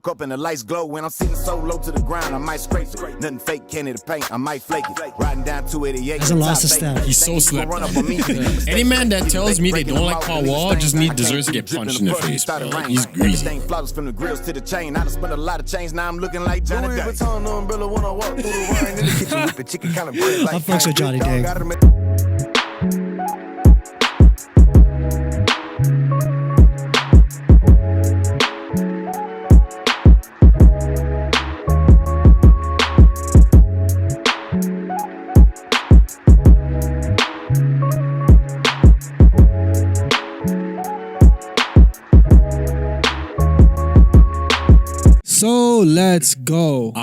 Up and the lights glow when I'm sitting so low to the ground. I might scrape it. Nothing fake, candy to paint. I might flake it. Riding down 288. Hasn't lost a step. He's so slept on. Any man that tells me they don't like Paul Wall just deserves to get punched in the face, bro. Like, he's greasy. Everything flawless from the grills to the chain. I done spent a lot of change. Now I'm looking like Johnny Day. I fucks with Johnny Day. So let's go.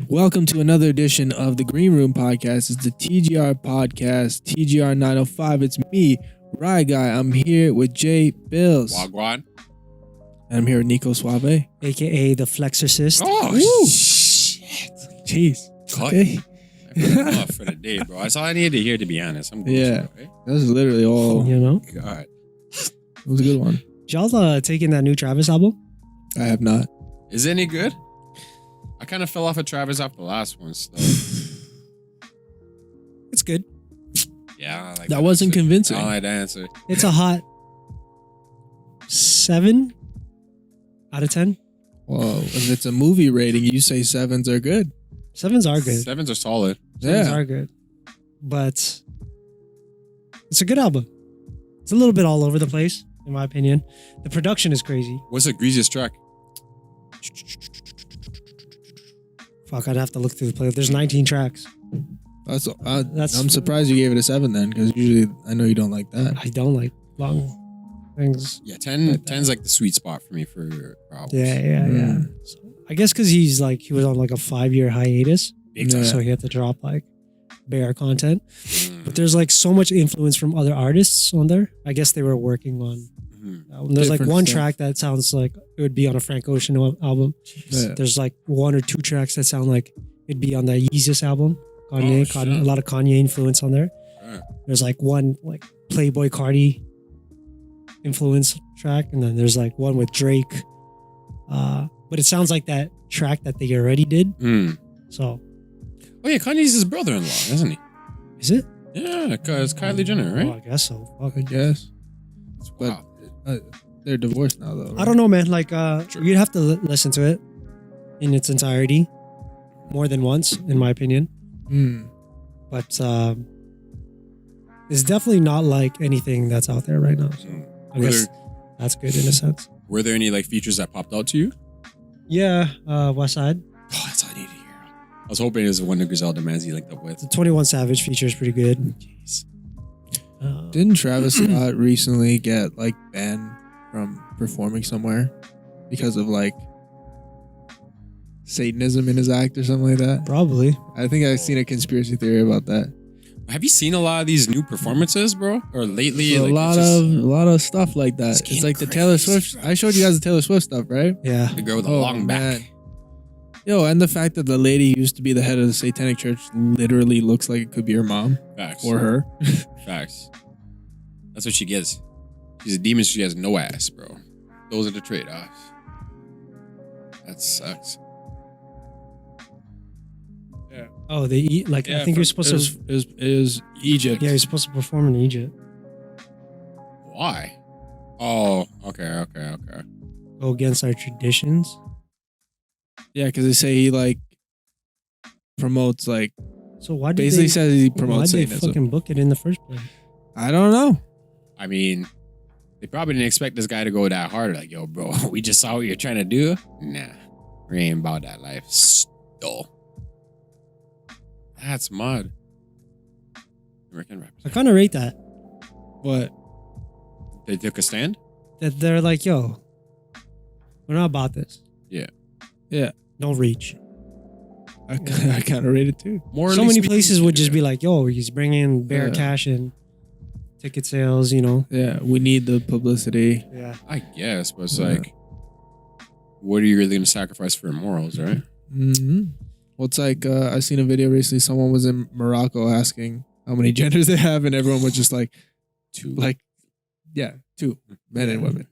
Welcome to another edition of the Green Room Podcast. It's the TGR Podcast, TGR 905. It's me, Rye Guy. I'm here with Jay Bills. Wagwan. And I'm here with Nico Suave. AKA the Flexorcist. Oh, Woo. shit. Jeez. Cut. Okay. I put him off for the day, bro. That's all I needed to hear, to be honest. I'm good. Yeah. Right? That's literally all. You know? God. It was a good one. Did y'all taking that new Travis album? I have not. Is it any good? I kind of fell off of Travis after the last one, so. It's good. Yeah. I like That wasn't answer. convincing. I don't like the answer. It's a hot 7 out of 10. Whoa. If it's a movie rating, you say 7s are good. 7s are good. 7s are solid. 7s Yeah. are good. But it's a good album. It's a little bit all over the place, in my opinion. The production is crazy. What's the greasiest track? Fuck, I'd have to look through the playlist. There's 19 tracks. I'm surprised you gave it a 7 then, because usually I know you don't like that. I don't like long things. Yeah, 10's like the sweet spot for me for albums. Yeah. So, I guess because he was on like a 5-year hiatus. Big time. So he had to drop like bare content. Mm. But there's like so much influence from other artists on there. I guess they were working on. There's like Different one stuff. track that sounds like it would be on a Frank Ocean album. Yeah. There's like 1 or 2 tracks that sound like it'd be on the Yeezus album. Oh, shit. A lot of Kanye influence on there. Right. There's like one like Playboy Cardi influence track, and then there's like one with Drake. But it sounds like that track that they already did. Mm. So Oh yeah, Kanye's his brother-in-law, isn't he? is it? Yeah, because Kylie Jenner, right? Oh, I guess so. Fuck. I guess. But Wow. they're divorced now, though. Right? I don't know, man. Like, you'd have to listen to it in its entirety more than once, in my opinion. But it's definitely not like anything that's out there right now. So I Were guess there, that's good in a sense. were there any like features that popped out to you? Yeah, West Side. Oh, that's all I need to hear. I was hoping it was the one that Griselda Manzi linked up with. The 21 Savage feature is pretty good. Jeez. Didn't Travis Scott recently get like banned from performing somewhere because of like Satanism in his act or something like that? Probably. I think I've seen a conspiracy theory about that. Have you seen a lot of these new performances, bro? Or lately? So like, a lot of stuff like that. It's It's getting like the Taylor crazy, Swift. I showed you guys the Taylor Swift stuff, right? Yeah. the girl with the long back. man. Yo, and the fact that the lady who used to be the head of the Satanic Church literally looks like it could be her mom Facts. or her. Facts. That's what she gets. She's a demon. She has no ass, bro. Those are the trade-offs. That sucks. Oh, they eat like I think you're supposed to. It was Egypt. Yeah, you're supposed to perform in Egypt. Why? Oh, okay. Go against our traditions. Yeah, because they say he like promotes like So why did basically they, says he why promotes did they Satanism. fucking book it in the first place? I don't know. I mean, they probably didn't expect this guy to go that hard. Like, yo, bro, we just saw what you're trying to do. Nah, we ain't about that life. Still. That's mud. American rappers. I kind of rate that. What? They took a stand? That they're like, yo, we're not about this. Yeah, Don't reach. I kind of rate it too. So many places would just be like, yo, he's bringing bare Yeah. cash in ticket sales, you know. Yeah, we need the publicity. Yeah. I guess, but it's Yeah. like, what are you really going to sacrifice for morals, right? Mm-hmm. Well, it's like I seen a video recently. Someone was in Morocco asking how many genders they have, and everyone was just like, Two. like, yeah, 2 men and women.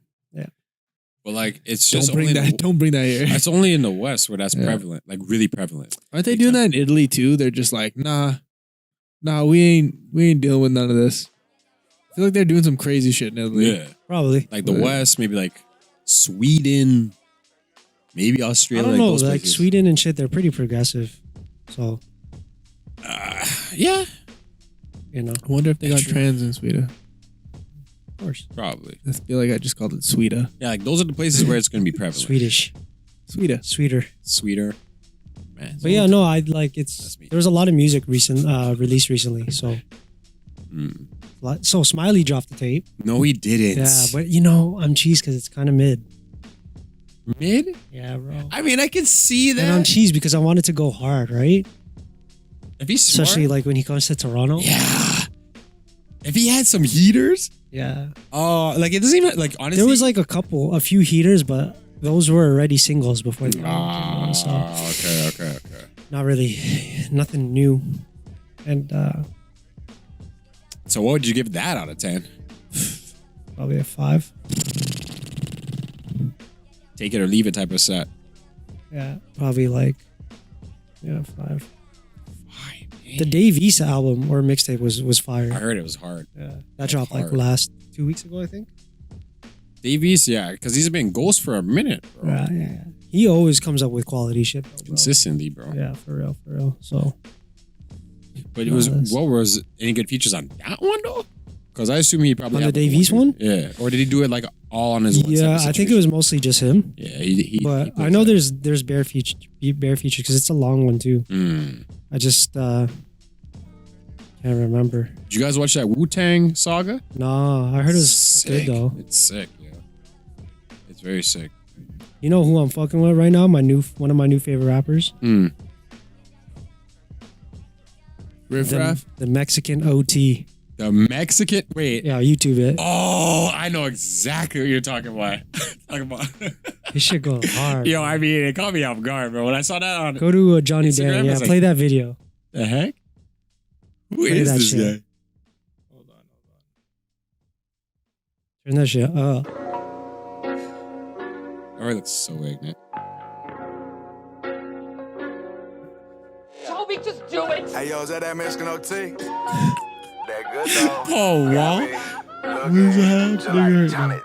But But like, it's Don't just bring only that. Don't bring that here. It's only in the West where that's Yeah. prevalent, like really prevalent. Aren't they doing that in Italy too? They're just like, nah, we ain't dealing with none of this. I feel like they're doing some crazy shit in Italy. Yeah, Probably. like the West, maybe like Sweden, maybe I Australia. don't know. those Like places. Sweden and shit, they're pretty progressive. So, Yeah, you know, I wonder if they got True. trans in Sweden. of course. probably. I feel like I just called it Sweden. Yeah, like those are the places where it's going to be prevalent. Swedish. Sweden. Sweeter. Sweeter, man. But yeah, no, I like it's. That's me. There was a lot of music released recently. So, so Smiley dropped the tape. No, he didn't. Yeah, but you know, I'm cheese because it's kind of mid. mid. Yeah, bro. I mean, I can see that. And I'm cheese because I wanted to go hard, right? If he's smart, Especially like when he comes to Toronto. yeah. If he had some heaters, Yeah. oh, like it doesn't even like honestly. There was like a few heaters, but those were already singles before the album came out, so okay. not really, nothing new. And So what would you give that out of 10? probably a 5. Take it or leave it type of set. Yeah, probably like 5. Fine, The Dave East album or mixtape was fire. I heard it was hard. Yeah, that dropped like Hard. last 2 weeks ago, I think. Davies, yeah, because he's been ghost for a minute, bro. Yeah. He always comes up with quality shit, though, bro. Consistently, bro. Yeah, for real. So But it was Nice. what was any good features on that one though? Because I assume he probably On the had Dave East one? Yeah, or did he do it like all on his one? yeah, separate I think it was situation? mostly just him. Yeah, he But he I know there's bare features because it's a long one too. Mm. I just can't remember. Did you guys watch that Wu-Tang saga? Nah, I heard it was Sick. good though. It's sick, yeah. It's very sick. You know who I'm fucking with right now? One of my new favorite rappers, Mm. Riff Raff. the Mexican OT. The Mexican. Wait. Yeah, YouTube it. Oh, I know exactly what you're talking about. His shit goes hard. Yo, I mean, it caught me off guard, bro. When I saw that on Go to Johnny Instagram, Dan. I Yeah, was like- play that video. the heck, who Play is that this shit. guy? Turn that shit up. Oh, he looks so ignorant. Toby, just do it. Hey, yo, is that Mexican OT? That good dog. Oh, wow. What's happening?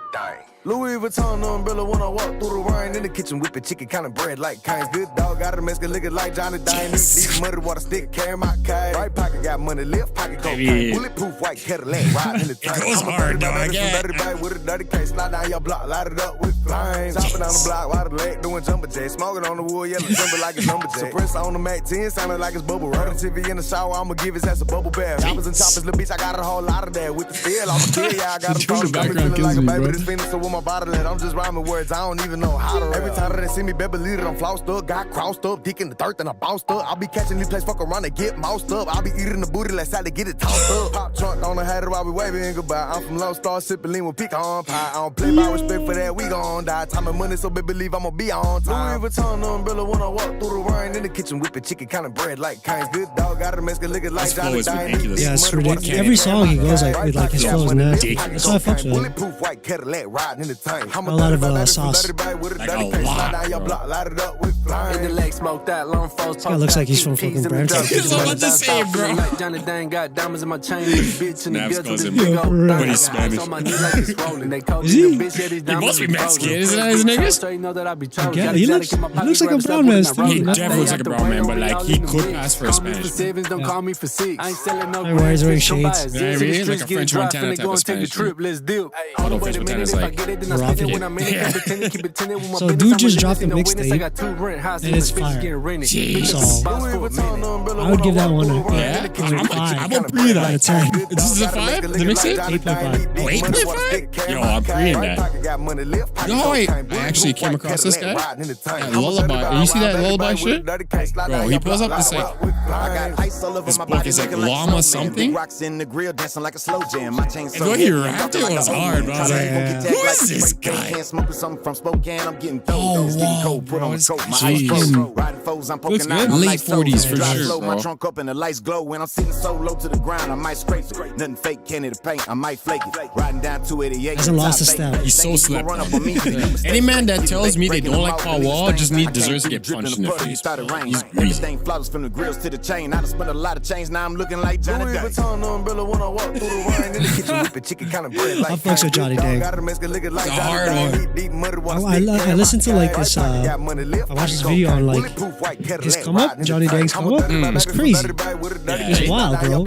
Louis Vuitton umbrella when I walk through the rain in the kitchen whipping chicken kind of bread like Kane's good dog got a Mexican looking like Johnny Dane deep muddy water stick carry my cane right pocket got money left pocket Baby. cocaine bulletproof white Cadillac ride in the tank goes I'm a hard, dirty dog, man, yeah. some dirty bag with a dirty case slide down your block light it up with flames chopping on the block while the leg doing jumper jacks smoking on the wood yellow timber like it's lumberjack suppressor on the Mac 10 sounding like it's bubble wrap TV in the shower I'ma give his ass a bubble bath choppers and choppers little bitch I got a whole lot of that with the steel I'ma kill ya I got The him background feeling like kills a me, baby bro. this fiend so with my body let I'm just rhyming words I don't even know how to rap. Every time that they see me baby lead it I'm flossed up got crossed up dick in the dirt then I bounced up I'll be catching these plays fuck around and get moused up I'll be eating the booty let's to get it tossed up pop trunk on the hat while we waving goodbye I'm from Lone Star sipping lean with pecan pie I don't play by respect for that we gon' die time and money so baby believe I'ma be on time Louis Vuitton umbrella when I walk through the rain in the kitchen whipping chicken kind of bread like Kane's good dog got a Mexican looking like His flow Johnny is Dane ridiculous. Yeah, it's Muddy water ridiculous. stick Every song he goes like right with like his pocket flow is got money nasty. left That's why I fucks with him. bulletproof white Cadillac riding in the tank I'm A lot of, dirty bag, sauce. dirty bag with a Like dirty a case, lot, slide down your bro. block, light it up with flames. In the leg, smoke that long falls. guy looks like he's from fucking Brampton. That's what I'm about to say, bro. Like Johnny Dang got diamonds in my chain. This bitch in the Snaps guts calls with him- this big Yeah, old for real. thing. But he's I got ice Spanish. on my knees like it's rolling. They cold Is the he? bitch, yeah, these He diamonds must be is Mexican, frozen. isn't that his niggas? So you know that I be chosen. Yeah, Gotta he gotta looks- keep my he pocket looks like a gripped brown up man when I still. roll He it. definitely looks like a Stay brown out the man, way, but, like, all he in the could mix. pass for a Call me Spanish for sevens, don't dude. call me for six. I ain't selling no And why is he wearing grams, don't buy a shades? zip. Yeah, he is Streets like a getting French dry, Montana finna type go of and take a Spanish trip, let's dip. Although Wait French a Montana minute, is if I like get it, then I Rocket. spend it when I'm in it. Yeah. Keep it tinted, keep it tinted with my So business. dude I'm just a dropped witness, a no witness. I mixtape, got 2 rent houses, and it's the bitches fire. getting rented. Jeez. Bitches So, bounce for a minute. I would give that one a Yeah, I'm a pre out that. of 10. This is a 5? The mixtape? 8.5. Oh, 8.5? Yo, I'm preing that. Yo, wait, I actually came across this guy. That lullaby. You see that lullaby shit? Bro, he pulls up this like this book is like llama something. Rocks in the grill dancing like a slow jam. My chain And what he rapped it was hard, bro. I was like, who is is this guy? Can't smoke something from Spokane. I'm getting Oh, It's getting wow, cold. Put bro, on the it's coat. My crazy. ice froze. Riding foes. I'm Looks poking out. good. I'm Late like 40s for Drive sure, slow, bro. my trunk up and the lights glow. When I'm sitting so low to the ground, I might scrape it. Nothing fake, candy to paint. I might flake it. Riding down 288. Hasn't lost a step. He's so slept on. Any man that tells me they don't like Paul Wall just deserves to get punched in the face. He's greasy. Everything flawless from the grills to the chain. I done spent a lot of change. Now I'm looking like Johnny Day. I fucks with Johnny Dang. It's a hard one. I listened to like this. I watched this video on like his come up, Johnny Dang's come up. It's crazy. It's wild, bro.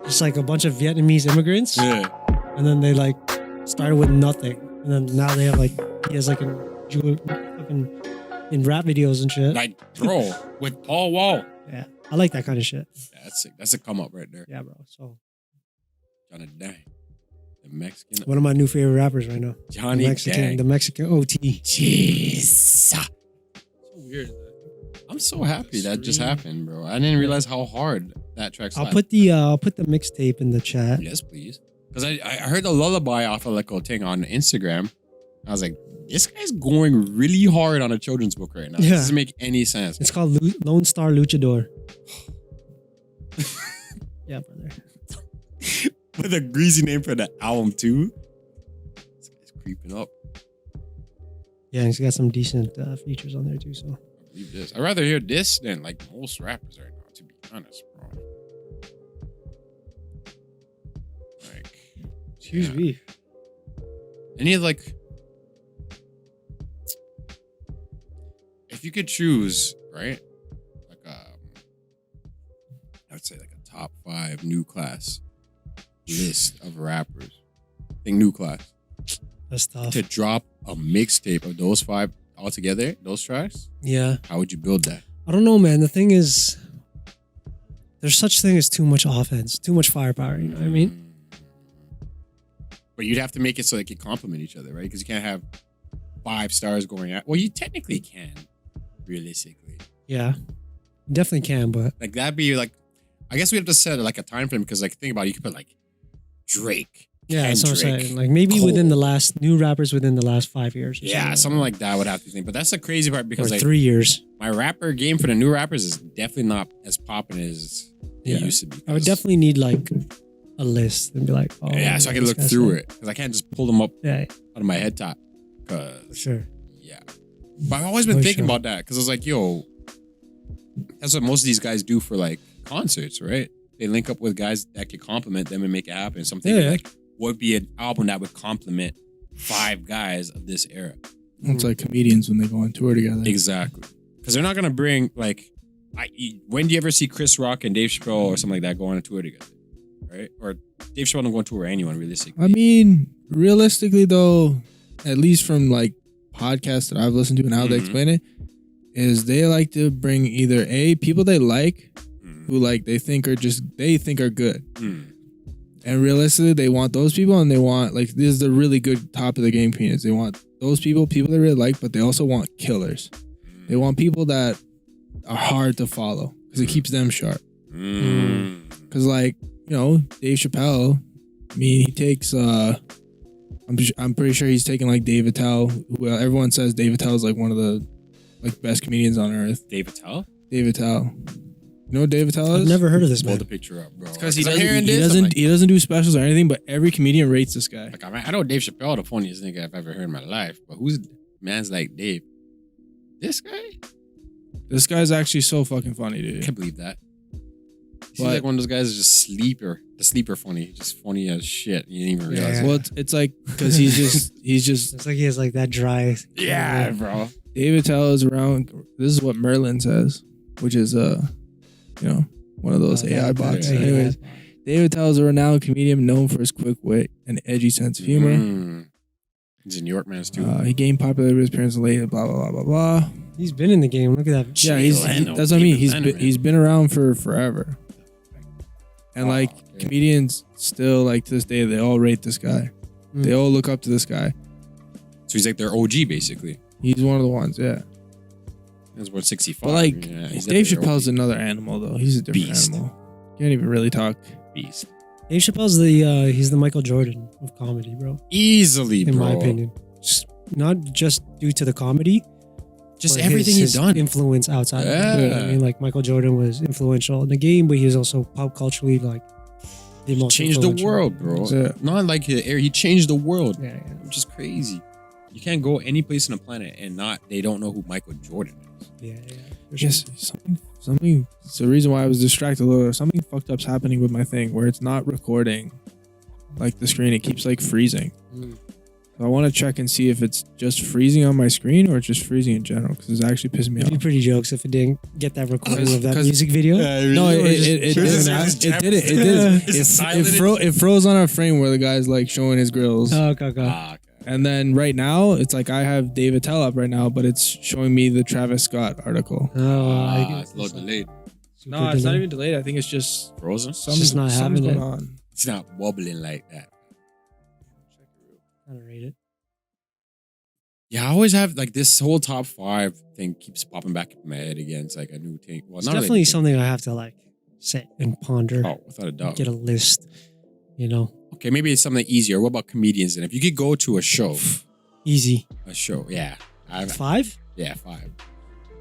Just like a bunch of Vietnamese immigrants, Yeah. and then they like started with nothing, and then now they have like he has like fucking in rap videos and shit. Like, bro, with Paul Wall. Yeah, I like that kind of shit. Yeah, that's sick. That's a come up right there. Yeah, bro. So Johnny Dang. The Mexican. one of my new favorite rappers right now. Johnny Dang. The Mexican OT. Jeez. So weird. I'm so happy that just happened, bro. I didn't realize how hard that track I'll slapped. put the mixtape in the chat. Yes, please. Because I heard the lullaby off of like a thing on Instagram. I was like, this guy's going really hard on a children's book right now. Yeah. This doesn't make any sense. It's called Lone Star Luchador. Yeah, brother. With a greasy name for the album too. This guy's creeping up. Yeah, he's got some decent features on there too. So I believe this. I'd rather hear this than like most rappers right now, to be honest, bro. Like, huge yeah. beef. Any like, if you could choose, right? Like I would say like a top 5 new class list of rappers. I think new class. That's tough. To drop a mixtape of those 5 all together, those tracks, Yeah, how would you build that? I don't know, man. The thing is, there's such thing as too much offense, too much firepower. You know what I mean? But you'd have to make it so they can complement each other, right? Because you can't have 5 stars going out. Well, you technically can, realistically. Yeah, you definitely can, but Like that'd be like, I guess we have to set like a time frame because like think about it, you could put like Drake. yeah, that's what I'm Kendrick, saying. Like maybe Cole. within the last new rappers within the last 5 years. Or Yeah, something like that would have to think. But that's the crazy part or because like 3 years. my rapper game for the new rappers is definitely not as popping as it used to be. I would definitely need like a list and be like, oh Yeah, so I can this look guy's through like- it because I can't just pull them up Yeah, out of my head top. for Cause sure. yeah, but I've always been For thinking sure. about that because I was like, yo, that's what most of these guys do for like concerts, right? They link up with guys that can complement them and make it happen. So I'm thinking Yeah. like, what would be an album that would complement 5 guys of this era? It's like comedians when they go on tour together. Exactly, because they're not gonna bring like, when do you ever see Chris Rock and Dave Chappelle or something like that go on a tour together, right? Or Dave Chappelle don't go on tour with anyone realistically. I mean, realistically though, at least from like podcasts that I've listened to and how they Mhm. explain it, is they like to bring either people they like, who like they think are good. Mm. And realistically, they want those people, and they want like this is the really good top of the game comedians. They want those people they really like, but they also want killers. They want people that are hard to follow because it keeps them sharp. Mm. Because like Dave Chappelle, I mean he takes I'm pretty sure he's taking like Dave Attell. Well, everyone says Dave Attell is like one of the like best comedians on earth. Dave Attell? Dave Attell. You know what Dave Attell is? I've never heard of this Pull man. the picture up, bro. Because I'm hearing this, I'm like, he doesn't do specials or anything, but every comedian rates this guy. like, I know Dave Chappelle, the funniest nigga I've ever heard in my life, but who's man's like Dave? This guy? This guy's actually so fucking funny, I dude. can't believe that. He's But- like one of those guys that's just the sleeper funny, just funny as shit. You didn't even realize Yeah. it. Well, it's like because he's just It's like he has like that dry. Yeah, bro. Dave Attell is around. This is what Merlin says, which is one of those AI bots. yeah, Anyways, Dave Attell is a renowned comedian known for his quick wit and edgy sense of humor. Mm. He's a New York man too. He gained popularity with his parents late. Blah blah blah blah blah. He's been in the game. Look at that. Yeah, Leno, that's what I mean. David Letterman. He's been around for forever, and like okay. comedians still like to this day they all rate this guy. Mm. They all look up to this guy. So he's like their OG basically. He's one of the ones, yeah. He's worth 65. But like yeah, he's Dave definitely Chappelle's their another animal though. He's a different Beast. animal. Can't even really talk. beast. Dave Chappelle's he's the Michael Jordan of comedy, bro. Easily, In bro. my opinion, not just due to the comedy, Just but everything he's his done. influence outside. Of it. You know what I mean, like Michael Jordan was influential in the game, but he was also pop culturally like the most Changed the influential. world, bro. Yeah. Not like he changed the world, Yeah, yeah. which is crazy. You can't go any place on the planet and they don't know who Michael Jordan is. Yeah, yeah. For sure. Yes, something. It's the reason why I was distracted a little. Something fucked up's happening with my thing where it's not recording, like the screen. It keeps like freezing. Mm. So I want to check and see if it's just freezing on my screen or it's just freezing in general because it's actually pissing me It'd be off. pretty jokes if it didn't get that recording of that 'Cause- music video. No, it did it. It froze on our frame where the guy's like showing his grills. Oh, okay, okay. Okay. And then right now, it's like I have Dave Attell up right now, but it's showing me the Travis Scott article. It's a little delayed. super No, it's not delayed. even delayed. I think it's just Frozen? just not something's having going it. on. It's not wobbling like that. I don't rate it. Yeah, I always have like this whole top 5 thing keeps popping back in my head again. It's like a new thing. Well, It's not really definitely a thing. something I have to like sit and ponder. Oh, without a doubt. Get a list. You know, Okay, maybe it's something easier. What about comedians? And if you could go to a show, easy. yeah, 5. 5,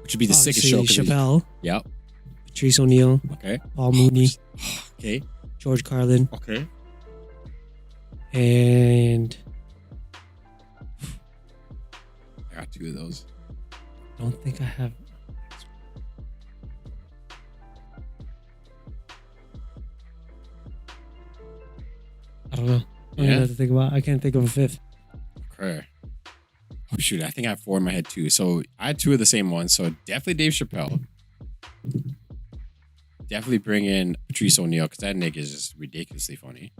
which would be the sickest show. Obviously, 'cause Chappelle, Yep. Patrice O'Neill, Okay. Paul Mooney, Okay. George Carlin, Okay. and I got 2 of those. I don't think I have. I don't know. I'm Yeah? gonna have to think about. I can't think of a 5th. Okay. Oh shoot, I think I have 4 in my head too. So I had 2 of the same ones. So definitely Dave Chappelle. Definitely bring in Patrice O'Neill because that nigga is just ridiculously funny.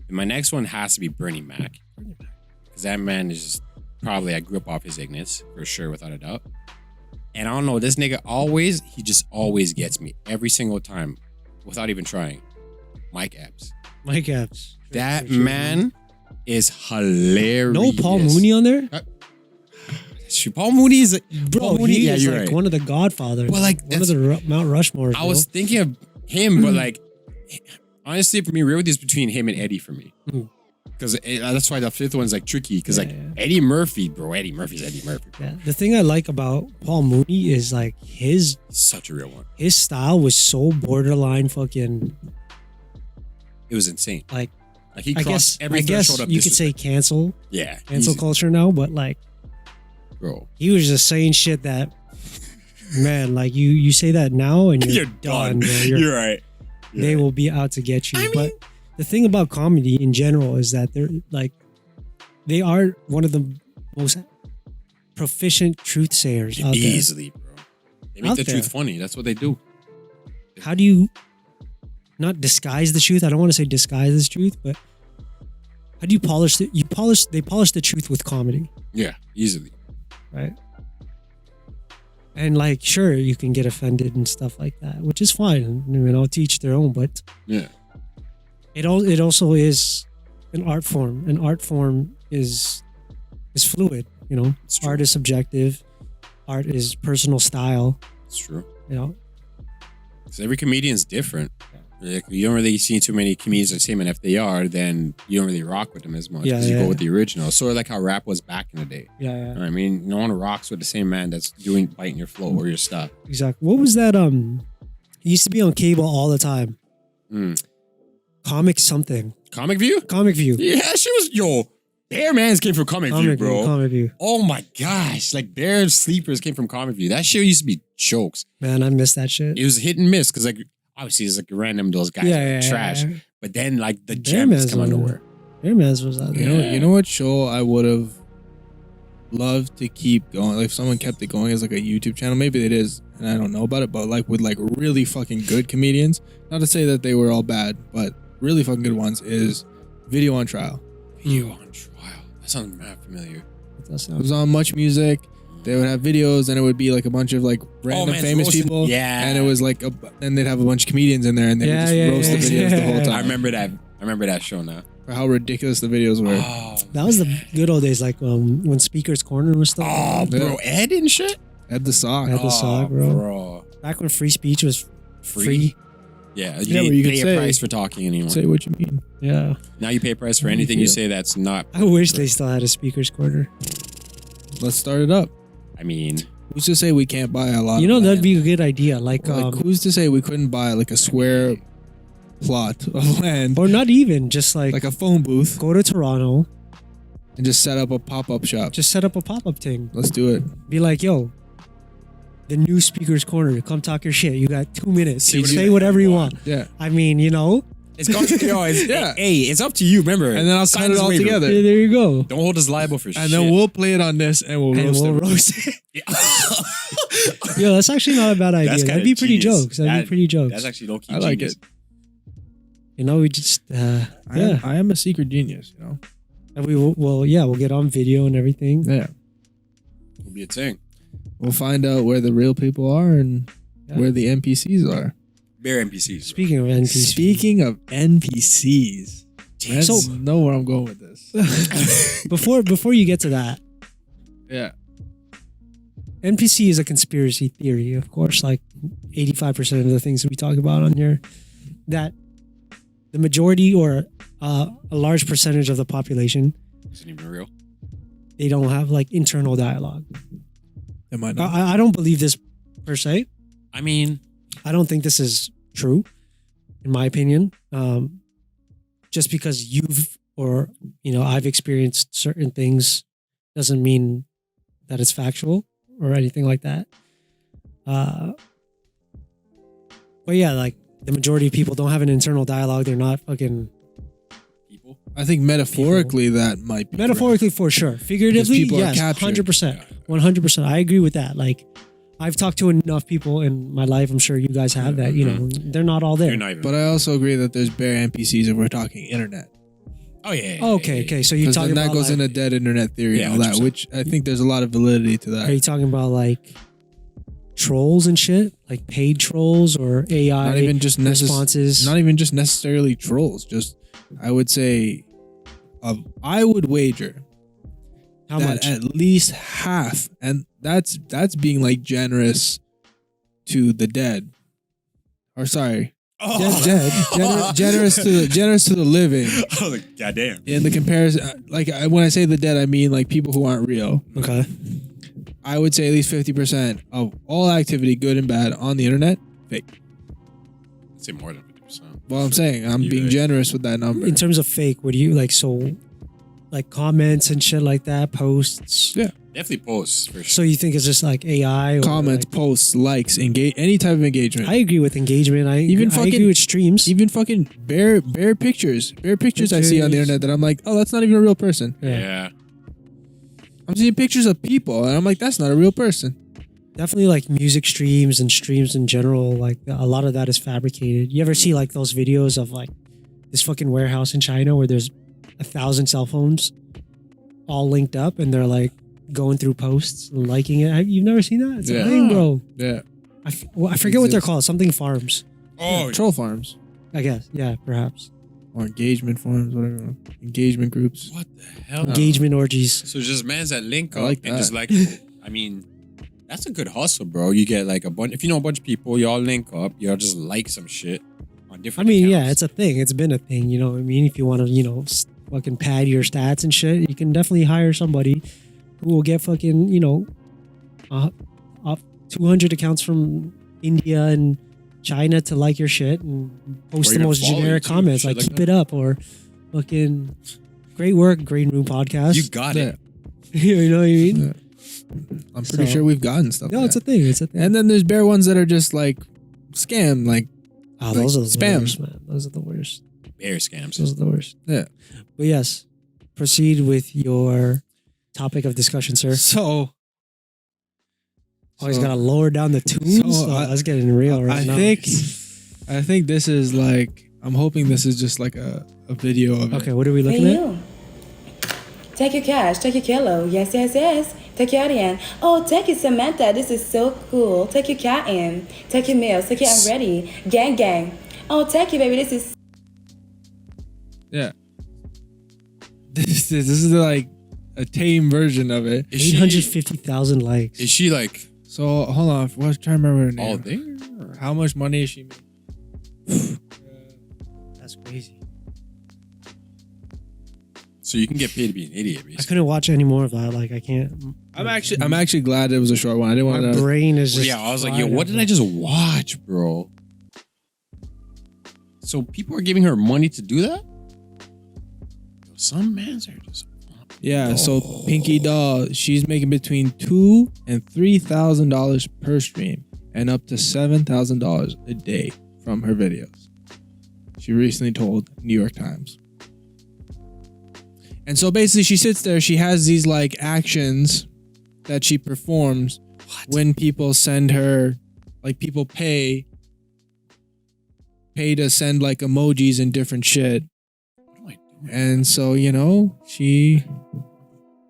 And my next one has to be Bernie Mac. Because that man is just probably, I grew up off his ignorance for sure, without a doubt. And I don't know, this nigga he just always gets me every single time without even trying. Mike Epps. Mike Epps. That man is hilarious. No Paul Mooney on there, Paul Mooney is bro. Paul Mooney, He yeah, is you're like right. one of the Godfathers. Well, like, one of the Mount Rushmores. I was thinking of him, but like, honestly, for me, really, is between him and Eddie for me. Mm. Because that's why the 5th one's like tricky. Because Yeah, like yeah. Eddie Murphy, bro, Eddie Murphy's Eddie Murphy. Bro. Yeah. The thing I like about Paul Mooney is like his Such a real one. style was so borderline fucking It was insane. like. Like he I crossed guess every threshold of you could say disrespect. cancel Yeah, cancel culture now, but like bro. he was just saying shit that man, like you say that now and you're, done. Bro. You're right. They will be out to get you. But the thing about comedy in general is that they're like they are one of the most proficient truth sayers out there. Easily, bro. They make Out the there. truth funny. That's what they do. How do you not disguise the truth? I don't want to say disguise the truth, but how do you polish it? They polish the truth with comedy, Yeah, easily. right? And like, sure, you can get offended and stuff like that, which is fine. I mean, I'll teach their own, but Yeah. it also is an art form. An art form is fluid, you know. It's true. Art is subjective. Art is personal style, It's true. you know. Because every comedian's different. Like, you don't really see too many comedians the same, and if they are, then you don't really rock with them as much Yeah, because you yeah, go with the original. Sort of like how rap was back in the day. Yeah, You know what I mean, no one rocks with the same man that's biting your flow or your stuff. exactly. What was that? It used to be on cable all the time. Mm. Comic something. Comic View? Comic View. Yeah, she was, Bear Mans came from Comic View, bro. Comic View. Oh my gosh. Like Bear Sleepers came from Comic View. That shit used to be jokes. Man, I miss that shit. It was hit and miss because like obviously it's like random those guys are trash. Yeah. But then like the Bear gems Mans come out of was- nowhere. Airman's was out there. You know what show I would have loved to keep going? Like if someone kept it going as like a YouTube channel, maybe it is, and I don't know about it, but like with like really fucking good comedians. Not to say that they were all bad, but really fucking good ones is Video on Trial. Video on Trial. That sounds mad familiar. That does It sound- was on Much Music. They would have videos, and it would be like a bunch of like random man, famous roasting- people. yeah. And it was like, and they'd have a bunch of comedians in there, and they would just roast the videos the whole yeah. time. I remember that show now. For how ridiculous the videos were. Oh, That was the good old days, like when Speaker's Corner was still bro, Ed and shit. Had the sock. Had the sock, bro. Bro. Back when free speech was free. Yeah, Yeah, you but you pay can a say- price for talking anymore. Say what you mean. Yeah. Now you pay a price for How do you anything you feel? say that's not. I wish they still had a speaker's corner. Let's start it up. I mean, Who's to say we can't buy a lot? You know, of that'd land? be a good idea. Like who's to say we couldn't buy like a square plot of land, or not even just like, like a phone booth, go to Toronto, and just set up a pop-up shop? just set up a pop-up thing. Let's do it. Be like, yo, the new speaker's corner. Come talk your shit. You got 2 minutes. Say Say whatever you want. Yeah. I mean, you know, it's Yeah. Hey, it's up to you. Remember, And then I'll sign cut it this all waiver. together. there you go. Don't hold us liable for shit. And then we'll play it on this and we'll And roast we'll it. roast it. Yo, that's actually not a bad idea. That's That'd kinda be pretty genius. jokes. That'd be pretty jokes. That's actually low key. I like genius. it. You know, we just yeah. I am a secret genius, you know? And we will, we'll get on video and everything. Yeah. It'll be a thing. We'll find out where the real people are and Yeah. where the NPCs are. Bare NPCs. Speaking of NPCs, Speaking of NPCs, let's So- know where I'm going with this. before you get to that, Yeah. NPC is a conspiracy theory, of course, like 85% of the things that we talk about on here, that the majority or a large percentage of the population, Isn't even real. they don't have like internal dialogue. Am I not? I don't believe this per se. I mean, I don't think this is true, in my opinion. Just because I've experienced certain things doesn't mean that it's factual or anything like that. But yeah, like the majority of people don't have an internal dialogue. They're not fucking people. I think metaphorically that might be metaphorically for sure. Figuratively, people are yes, captured. 100%, 100%. I agree with that. Like, I've talked to enough people in my life. I'm sure you guys have that. You know, they're not all there. You're not even. But I also agree that there's bare NPCs if we're talking internet. Oh yeah. Okay. So you're Because talking then that about goes like, into dead internet theory Yeah, and all that, 100%. which I think there's a lot of validity to Are you that. talking about like trolls and shit, like paid trolls or AI Not even just responses? not even just necessarily trolls. Just I would say, I would wager How that much? at least half, and that's being like generous to the dead, or sorry, generous to the living. Oh, like, goddamn. In the comparison, like when I say the dead, I mean like people who aren't real. Okay. I would say at least 50% of all activity, good and bad, on the internet, fake. I'd say more than 50%. Well, I'm saying I'm You're being right. generous with that number. In terms of fake, what do you like? So, like comments and shit like that, posts. Yeah. Definitely posts for So sure. you think it's just like AI or Comments, like- posts, likes, engage, any type of engagement. I agree with engagement. I Even agree fucking- with streams. Even fucking bare pictures I see on the internet that I'm like, oh, that's not even a real person. Yeah. I'm seeing pictures of people and I'm like, that's not a real person. Definitely like music streams and streams in general. Like a lot of that is fabricated. You ever see like those videos of like this fucking warehouse in China where there's 1,000 cell phones all linked up and they're like going through posts and liking it? You've never seen that? It's Yeah. a thing, bro. Yeah. I forget what they're called. Something farms, Oh, Troll farms I guess. Yeah, perhaps. or engagement forums, whatever. Engagement groups. what the hell? Engagement orgies. So just mans that link I up like and just that. like, I mean, that's a good hustle, bro. You get like a bunch. If you know a bunch of people, y'all link up. Y'all just like some shit on I different. mean, yeah, accounts. it's a thing. It's been a thing. You know what I mean? If you want to, fucking pad your stats and shit, you can definitely hire somebody who will get fucking, 200 accounts from India and China to like your shit and post Or the even most follow you generic too, comments shit like like keep that. it up or fucking great work, Green Room Podcast. You got it. You know what I mean? Yeah. I'm pretty So- sure we've gotten stuff. No, like it's a that. thing. It's a thing. And then there's bare ones that are just like scam, like Those are the spam. worst, man. Those are the worst. Bear scams. Those are the worst. Yeah. But yes, proceed with your topic of discussion, sir. so. Always gotta lower down the tunes. So, That's getting real right I now. think this is like, I'm hoping this is just like a video of it. Okay, what are we Hey looking at? you. Take your cash, take your kilo. Yes, yes, yes. Take your in. Oh, take it, Samantha. This is so cool. Take your cat in. Take your meals. Take it, I'm ready. Gang, gang. Oh, take it, baby. This is Yeah. This is like a tame version of it. Is she, 850,000 likes. is she like So hold on, I was trying to remember her name. all there? Or? How much money is she making? That's crazy. So you can get paid to be an idiot, I basically. couldn't watch any more of that. Like I can't. I'm actually glad it was a short one. I didn't My want to. brain is just. Yeah, I was like, yo, fried what up. did I just watch, bro? So people are giving her money to do that? Some mans are just. Yeah, so Pinky Doll, she's making between $2,000 and $3,000 per stream, and up to $7,000 a day from her videos. She recently told New York Times. And so basically, she sits there. She has these like actions that she performs when people send her, like people pay to send like emojis and different shit. What am I doing? And so, you know, she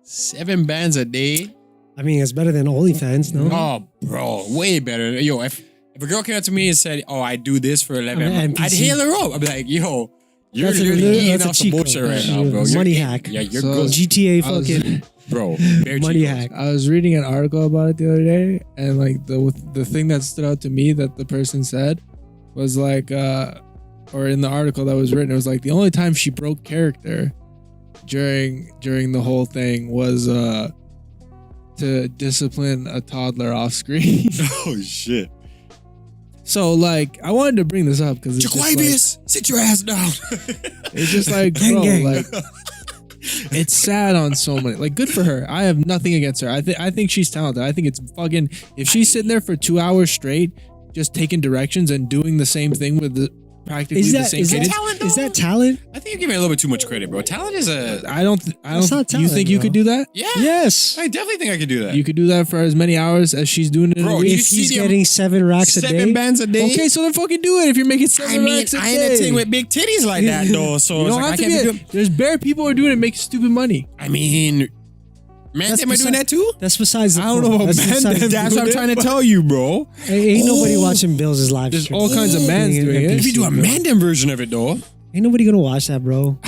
7 bands a day? I mean, it's better than OnlyFans, no? Oh, bro, way better. Yo, if a girl came up to me and said, "Oh, I do this for 11," I mean, I'd NPC. hail her up. I'd be like, "Yo, you're That's a- literally eating that's a off some cheat bullshit code. right now, bro. Money You're- hack. Yeah, you're So- good, GTA I was- fucking bro. Bare money cheat hack. I was reading an article about it the other day, and like the thing that stood out to me that the person said was like, or in the article that was written, it was like the only time she broke character during the whole thing was to discipline a toddler off screen. Oh shit! So like, I wanted to bring this up because it's just like, Jaquavius, sit your ass down. it's just like, Gang, bro, gang. like it's sad on so many. Like, good for her. I have nothing against her. I think she's talented. I think it's fucking. If she's sitting there for 2 hours straight, just taking directions and doing the same thing with practically Is the that same is that, kids. talent, is though? that talent? I think you're giving it a little bit too much credit, bro. Talent is a I don't. That's not You talent, think you bro. could do that? yeah. Yes. I definitely think I could do that. You could do that for as many hours as she's doing it in Bro, a you week. If see he's the- getting 7 racks a 7 day, bands a day. Okay, so then fucking do it if you're making 7 I mean, racks a I ain't a day. thing with big titties like that though. So You it's don't like, I have to can't be. be doing. There's bare people who are doing it making stupid money. I mean, man, That's am I doing beside- that too? that's besides the I don't point. know about That's man, besides- That's what I'm trying to tell you, bro. Ain't nobody watching Bill's live There's stream. all kinds of mans Being an doing it. NPC, If you do a bro. Mandan version of it though, Ain't nobody gonna watch that, bro.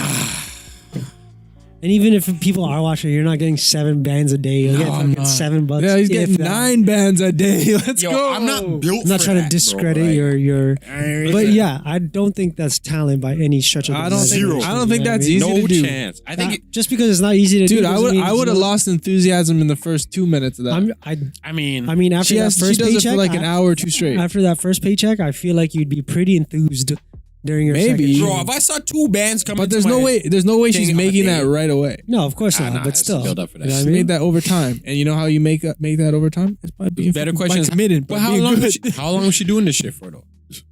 And even if people are watching, you're not getting 7 bands a day. You'll get I'm fucking not. $7. Yeah, he's if getting that. 9 bands a day. Let's yo, go. I'm not built. I'm not for trying to that, discredit bro. Like, your. I- But yeah, I don't think that's talent by any stretch of the I don't think. imagination, I don't think you know that's what I mean? easy no to do. chance. I think. Just because it's not easy to do, Dude, doesn't mean I it's would have not. lost enthusiasm in the first 2 minutes of that. I mean, I mean, after she that does first it paycheck, for like an hour or two straight. after that first paycheck, I feel like you'd be pretty enthused during your Maybe. second bro, stream. if I saw 2 bands coming, But there's no way. There's no way she's thing on a making that day. right away. No, of course not. nah, but it's still, build up for that you know shit. what I She mean? made that over time, and you know how you make that over time? It's by being Better fucking- question by is, committed. but by how being long? good. How long was she doing this shit for though?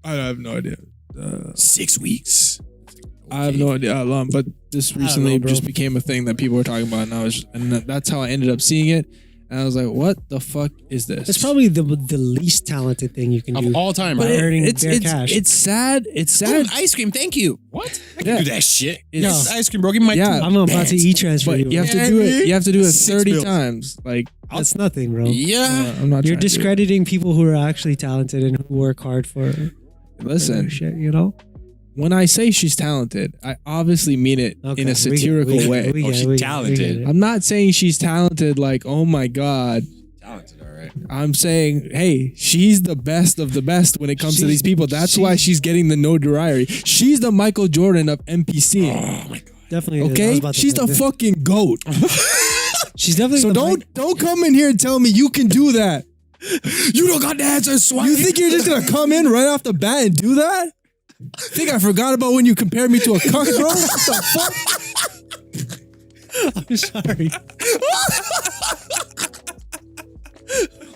I have no idea. 6 weeks. I have no idea how long, but this don't know, recently bro. just became a thing that people were talking about, and that's how I ended up seeing it. And I was like, "What the fuck is this?" It's probably the least talented thing you can do. Of all time, But bro. earning it's bare cash. it's sad. It's Oh, sad. ice cream, thank you. What? I can Yeah. do that shit. It's- It's ice cream, bro. Give me my Yeah. 2 I'm about bands. to e-transfer But you have Yeah, to do it. man. You have to do it 6 30 bills. times. Like, That's nothing, bro. Yeah. I'm not. You're trying to do it. discrediting people who are actually talented and who work hard for their Listen, shit, you know? when I say she's talented, I obviously mean it Okay, in we a get it, satirical we get it, way. we get it, she's we get it, talented. we get it. I'm not saying she's talented. Like, oh my god. Talented, all right. I'm saying, hey, she's the best of the best when it comes to She's- these people. That's why she's getting the notoriety. She's the Michael Jordan of NPC. Oh my god. Definitely. I was Okay, about to she's say the this. fucking goat. She's definitely. So the don't come in here and tell me you can do that. You don't got the answer, swag. You think you're just gonna come in right off the bat and do that? Think I forgot about when you compared me to a cuck, bro? What the fuck? I'm sorry.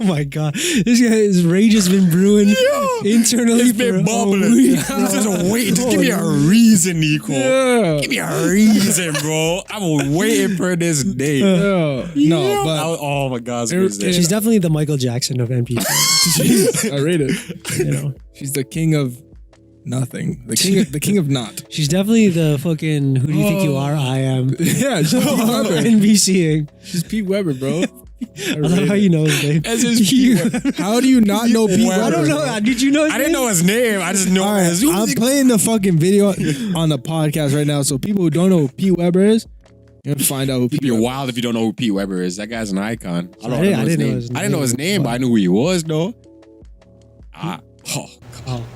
Oh my god, this guy, his rage has been brewing internally. It's been for a bubbling. week. Just wait. Just give me a reason, Nico. Yeah. Give me a reason, bro. I'm waiting for this day. No, but Oh my god, it's It- crazy. She's definitely the Michael Jackson of NPC. I rate it. You know, She's the king of nothing. The king of not. she's definitely the fucking. Who do you think you are? I am. Yeah, she's Pete Weber. NPCing. She's Pete Weber, bro. I love how you know his name. That's just Pete. How do you not know Pete Weber. Weber? I don't know. Did you know his I didn't name? know his name. I just know All right, his. I'm playing the fucking video on the podcast right now, so people who don't know who Pete Weber is, you're gonna find out who Pete You're Weber. wild if you don't know who Pete Weber is. That guy's an icon. I I didn't know name. his I didn't know name. his name, but I knew who he was, though. Oh, Oh.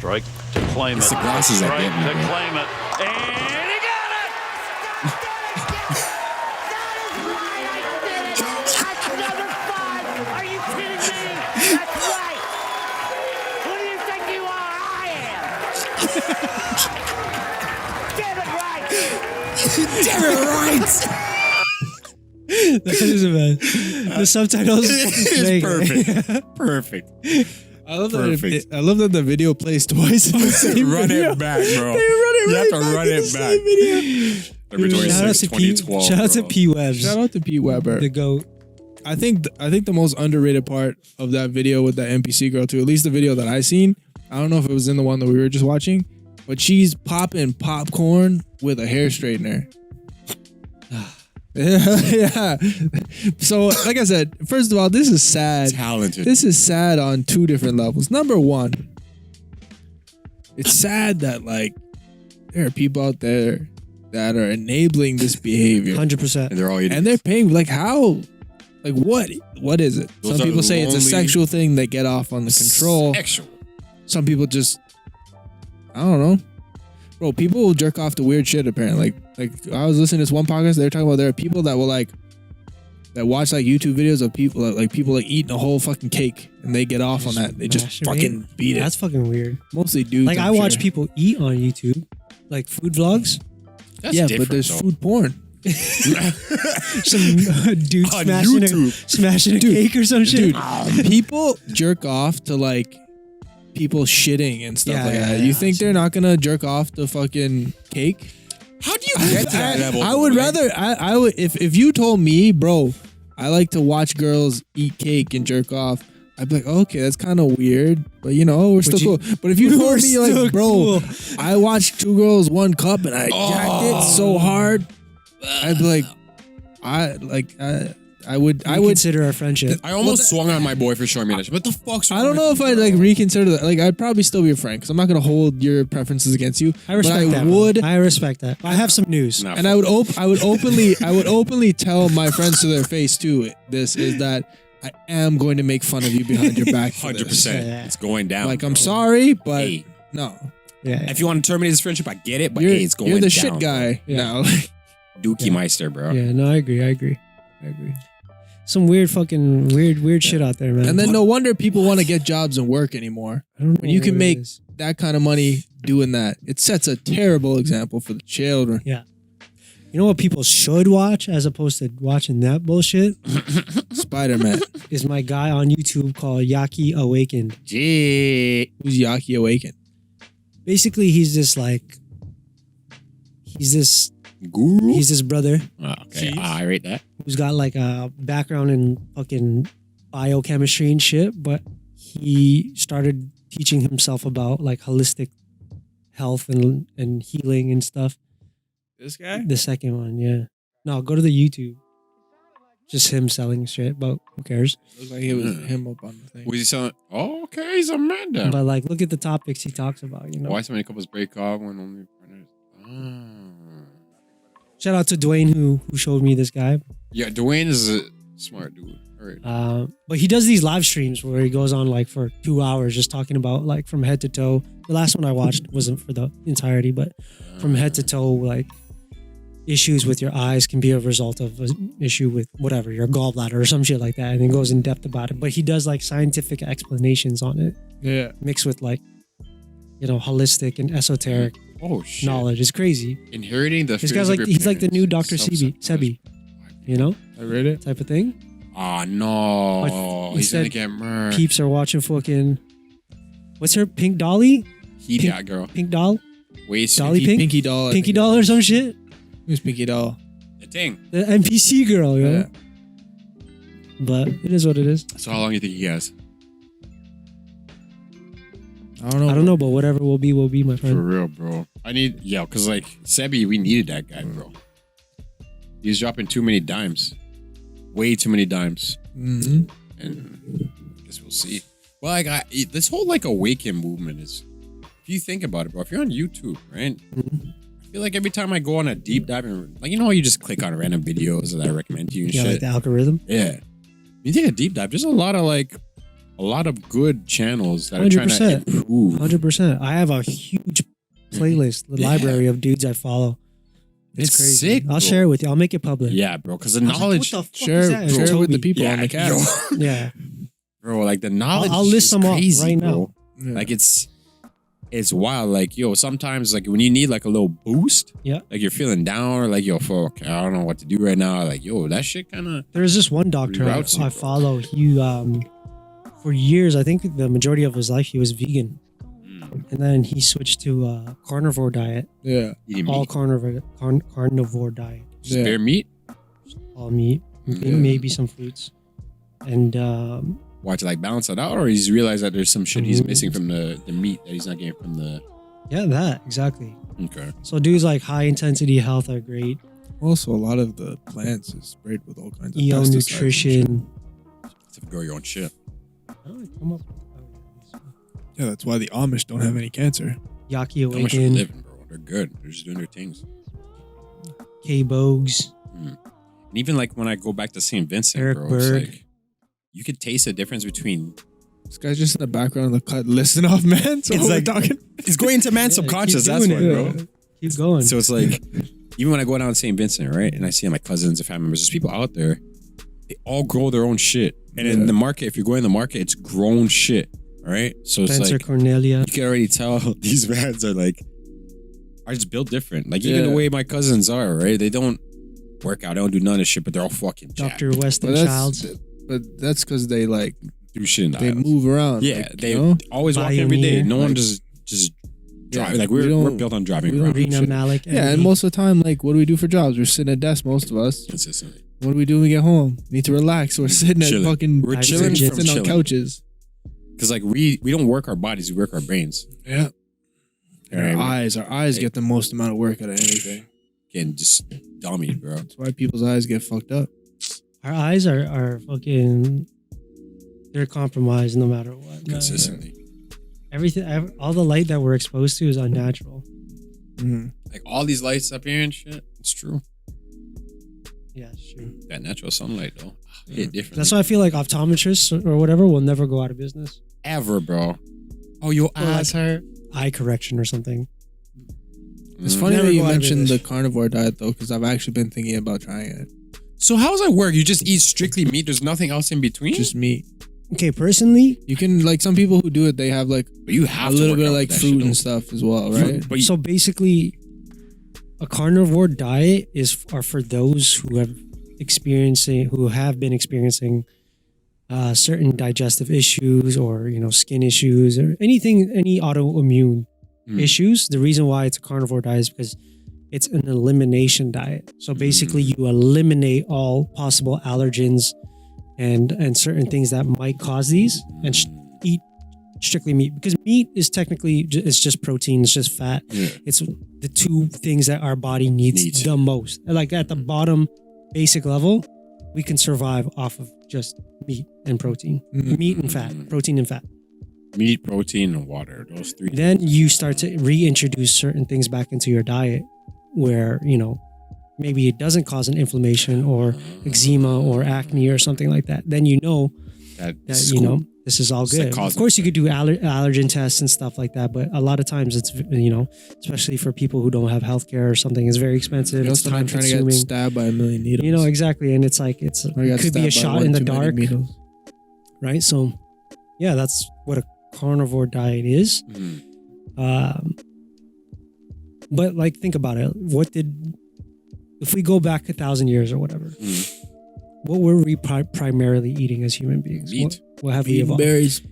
Strike to claim It's it. the glasses that Strike get me, to bro. claim it. And he got it! That's another 5. Are you kidding me? That's right. Who do you think you are? I am. Damn it right. That is bad. The subtitles. It's perfect. Perfect. I love Perfect. that. I love that the video plays twice in the same Run video. it back, bro. They run it You right have to back run in the it same back. video. February Shout out 26, to P. 2012. Shout out to bro. P. Webs. Shout out to Pete Weber. The GOAT. I think the most underrated part of that video with that NPC girl too, at least the video that I seen. I don't know if it was in the one that we were just watching, but she's popping popcorn with a hair straightener. Yeah. So, like I said, first of all, this is sad. Talented. This is sad on two different levels. Number one, it's sad that like there are people out there that are enabling this behavior. 100%. And they're all idiots. And they're paying like how? Like what is it? Those Some are people say it's a lonely- sexual thing. They get off on the control. Sexual. Some people just I don't know. Bro, people will jerk off to weird shit apparently. Like I was listening to this one podcast, they were talking about there are people that will like that watch like YouTube videos of people like eating a whole fucking cake and they get off on that. They just Masturbate? fucking beat it. That's fucking weird. Mostly dudes. Like, I'm I watch sure. people eat on YouTube, like food vlogs. That's Yeah, different, but there's though. food porn. Some dude On smashing YouTube. smashing a cake or some shit. Dude, people jerk off to like people shitting and stuff Yeah, like yeah, that. yeah. You think they're not gonna jerk off to fucking cake? How do you get to that level? I would rather I would if you told me, bro, I like to watch girls eat cake and jerk off. I'd be like, okay, that's kind of weird, but you know, we're still you- cool. But if you We're told me, like, still bro, cool. I watched two girls, one cup, and I jacked it so hard, I'd be like, I would consider our friendship. I almost swung on my boy for showing me that shit. What the fuck's wrong I don't know with if you, I'd bro? like reconsider that. Like, I'd probably still be a friend because I'm not gonna hold your preferences against you. I respect but I that. bro. would, I respect that. I have some news. Nah, and I would openly tell my friends to their face too. This is that I am going to make fun of you behind your back. for this. 100%. Yeah. It's going down. Like, I'm bro. sorry, but Hey, no. Yeah. if you want to terminate this friendship, I get it, but You're, hey, it's going you're the down. shit guy Yeah. now. Dookie Meister, bro. Yeah. No, I agree. Some weird shit out there, man. And then no wonder people want to get jobs and work anymore. I don't know When you can what it make is. that kind of money doing that, it sets a terrible example for the children. Yeah. You know what people should watch as opposed to watching that bullshit Spider-Man. is my guy on YouTube called Yaki Awakened. Gee. Who's Yaki Awakened? Basically, he's this Guru? he's this brother Oh, okay. I rate that. who's got like a background in fucking biochemistry and shit, but he started teaching himself about like holistic health and healing and stuff. This guy? The second one, yeah. No, go to the YouTube. Just him selling shit, but who cares? Looks like it was him up on the thing. Was he selling? Oh, okay. He's a man down. But like, look at the topics he talks about. You know. Why so many couples break off when only partners? Shout out to Dwayne who showed me this guy. Yeah, Dwayne is a smart dude. All right. But he does these live streams where he goes on like for 2 hours just talking about like from head to toe. The last one I watched wasn't for the entirety, but from head to toe, like issues with your eyes can be a result of an issue with whatever, your gallbladder or some shit like that. And he goes in depth about it. But he does like scientific explanations on it, Yeah. mixed with like, you know, holistic and esoteric Oh shit. knowledge. It's crazy. Inheriting the. This fears guy's of like, your he's like the new parents. Dr. Sebi, you know, I read it. type of thing. Ah no. But He's gonna instead, get murdered. Peeps are watching fucking, what's her, Pink Dolly? He Pink- that girl. Pink Doll? Waste. Dolly Pink? Pinky Doll. I Pinky think. Doll or some shit? Who's Pinky Doll? The thing. The NPC girl, yo. Yeah. But it is what it is. So how long do you think he has? I don't know. I don't know, but whatever will be, my For friend. real, bro. I need because like Sebi, we needed that guy, bro. He was dropping too many dimes. Way too many dimes. Mm-hmm. And I guess we'll see. Well, like this whole like awaken movement is, if you think about it, bro. If you're on YouTube, right? I feel like every time I go on a deep dive, and like you know, how you just click on random videos that I recommend to you and Yeah, shit. like the algorithm. Yeah. You take a deep dive. There's a lot of a lot of good channels that are trying to 100%. improve. 100%. I have a huge playlist, the library of dudes I follow. It's crazy. sick, I'll bro. share it with you. I'll make it public. Yeah, bro. Because the I was like, knowledge, what the fuck Share, is that? share it with the Toby. people on the cast. Yeah. bro. Like the knowledge. I'll list is some off crazy, right bro. now. Yeah. Like it's wild. Like yo, sometimes like when you need like a little boost, Yeah. like you're feeling down or like yo, fuck, I don't know what to do right now. Like yo, that shit kind of. There's this one doctor I Reroutes you, bro. follow. He for years, I think the majority of his life he was vegan. And then he switched to a carnivore diet. Yeah. Eating All meat, carnivore diet. just Yeah. bare meat. All meat, maybe some fruits. And Watch it like balance it out, or he's realized that there's some shit he's Mhm. missing from the meat that he's not getting from the. yeah, that exactly. Okay. So dudes like high intensity health are great. Also, a lot of the plants is sprayed with all kinds of EO pesticides and nutrition. To grow your own shit. Oh, come up. shit. Yeah, that's why the Amish don't have any cancer. Yaki How much are Awaken, living, bro? They're good. They're just doing their things. K-Bogues. And even like when I go back to St. Vincent, Eric bro, Berg. it's like you could taste the difference between. This guy's just in the background of the cut, listing off, man. So It's we're like- talking. It's going into man's Yeah, subconscious. keep That's doing why, it. bro. Keep going. So it's like, even when I go down to St. Vincent, right, and I see my cousins and family members, there's people out there. They all grow their own shit, and in the market, if you're going to the market, it's grown shit, right? So it's Spencer like Cornelia. you can already tell these brands are like are just built different. Like even Yeah. the way my cousins are, right? They don't work out, they don't do none of this shit, but they're all fucking jacked. Dr. Weston Childs. But that's because they like Do shit in the they aisles. move around. Yeah, like, they you know? always walk every day. Pioneer. No one Like- just drive. Yeah, Like we we're don't- built on driving we don't around. Rena shit. Malik. Yeah, and most of the time, like, what do we do for jobs? We're sitting at desk, most of us. consistently. What do we do when we get home? Need to relax. We're sitting Chilling. at fucking We're chilling sitting from on chilling. couches. Because like we don't work our bodies, we work our brains. Yeah. And Right. our eyes get the most amount of work out of anything. Getting just dummied, bro. That's why people's eyes get fucked up. Our eyes are fucking. They're compromised no matter what. Consistently. Everything, all the light that we're exposed to is unnatural. Mm-hmm. Like all these lights up here and shit. It's true. Yeah, it's true. That natural sunlight though. Hit different. That's why I feel like optometrists or whatever will never go out of business. ever, bro. Oh, your Or like eyes hurt. eye correction or something. It's funny Never that you go out of mentioned the business. carnivore diet though, because I've actually been thinking about trying it. So how does that work? You just eat strictly meat. There's nothing else in between. Just meat. Okay, personally, You can like some people who do it, they have like but you a have to little work bit of out like with that fruit shit, and though. stuff as well, right? But you, so basically, a carnivore diet are for those who have been experiencing certain digestive issues or skin issues or any autoimmune issues. The reason why it's a carnivore diet is because it's an elimination diet. So basically, you eliminate all possible allergens and certain things that might cause these, and eat strictly meat, because meat is technically it's just protein, it's just fat. Yeah. It's the two things that our body needs the most. Like at the bottom basic level, we can survive off of just meat and protein. Meat and fat, protein and fat. meat, protein, and water. Those three. Then you start to reintroduce certain things back into your diet where, maybe it doesn't cause an inflammation or eczema or acne or something like that. Then that this is all It's like good. cause Of course, you and could do allergen tests and stuff like that, but a lot of times it's especially for people who don't have healthcare or something, it's very expensive. It's That's not time trying to get consuming. stabbed by a million needles. Exactly, and it's like it Or you got could be a stabbed by shot one in the too many dark, needles. right? So, yeah, that's what a carnivore diet is. But like, think about it. If we go back 1,000 years or whatever, what were we primarily eating as human beings? Meat. What have we Eating evolved? berries.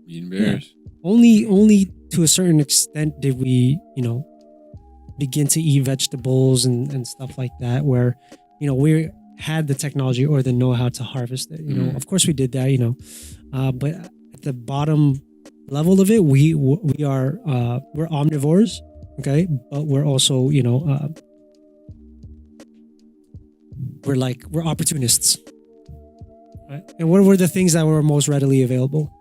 Eating bears. Only to a certain extent did we, begin to eat vegetables and stuff like that, where, we had the technology or the know-how to harvest it. Of course we did that, but at the bottom level of it, we're omnivores, okay, but we're also, we're opportunists, right? And what were the things that were most readily available?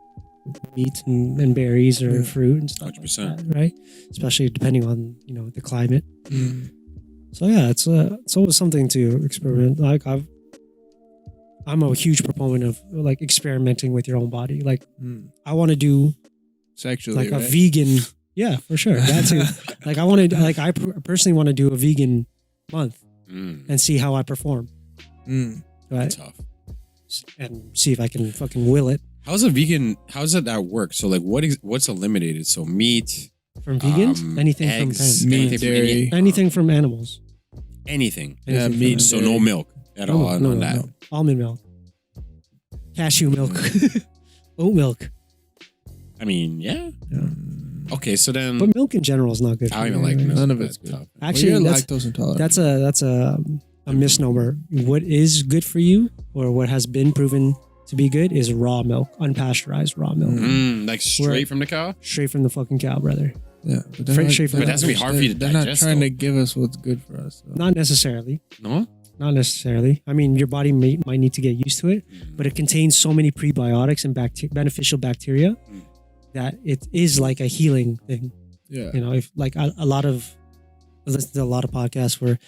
Meat and berries or fruit and stuff, 100%. like that, right? Especially depending on the climate. So yeah, it's always something to experiment. Like I'm a huge proponent of like experimenting with your own body. Like Mm. I want to do Sexually, like right? a vegan. Yeah, for sure. That too. Like I want to, like I personally want to do a vegan month and see how I perform. Right. Tough. And see if I can fucking will it. How's a vegan? How's that work? So like, what's eliminated? So meat, From vegans, anything eggs, from meat, anything from dairy. anything from animals. anything. Yeah, Anything meat. from So no milk at all on that. Almond milk, cashew milk, oat milk. I mean, yeah. Okay, so then But milk in general is not good. I don't for even you like anyways. milk. None of it's That's good. tough. Actually, Well, you're that's lactose intolerant. that's a misnomer. What is good for you, or what has been proven to be good, is raw milk, unpasteurized raw milk, Like straight from the cow. straight from the fucking cow, brother. yeah, but they're Straight- not- straight from But that's gonna be hard for you to They're not digest, trying though. to give us what's good for us. So. Not necessarily. No. Not necessarily. I mean, your body might need to get used to it, but it contains so many prebiotics and beneficial bacteria that it is like a healing thing. Yeah. You know, if like a lot of I listened to a lot of podcasts where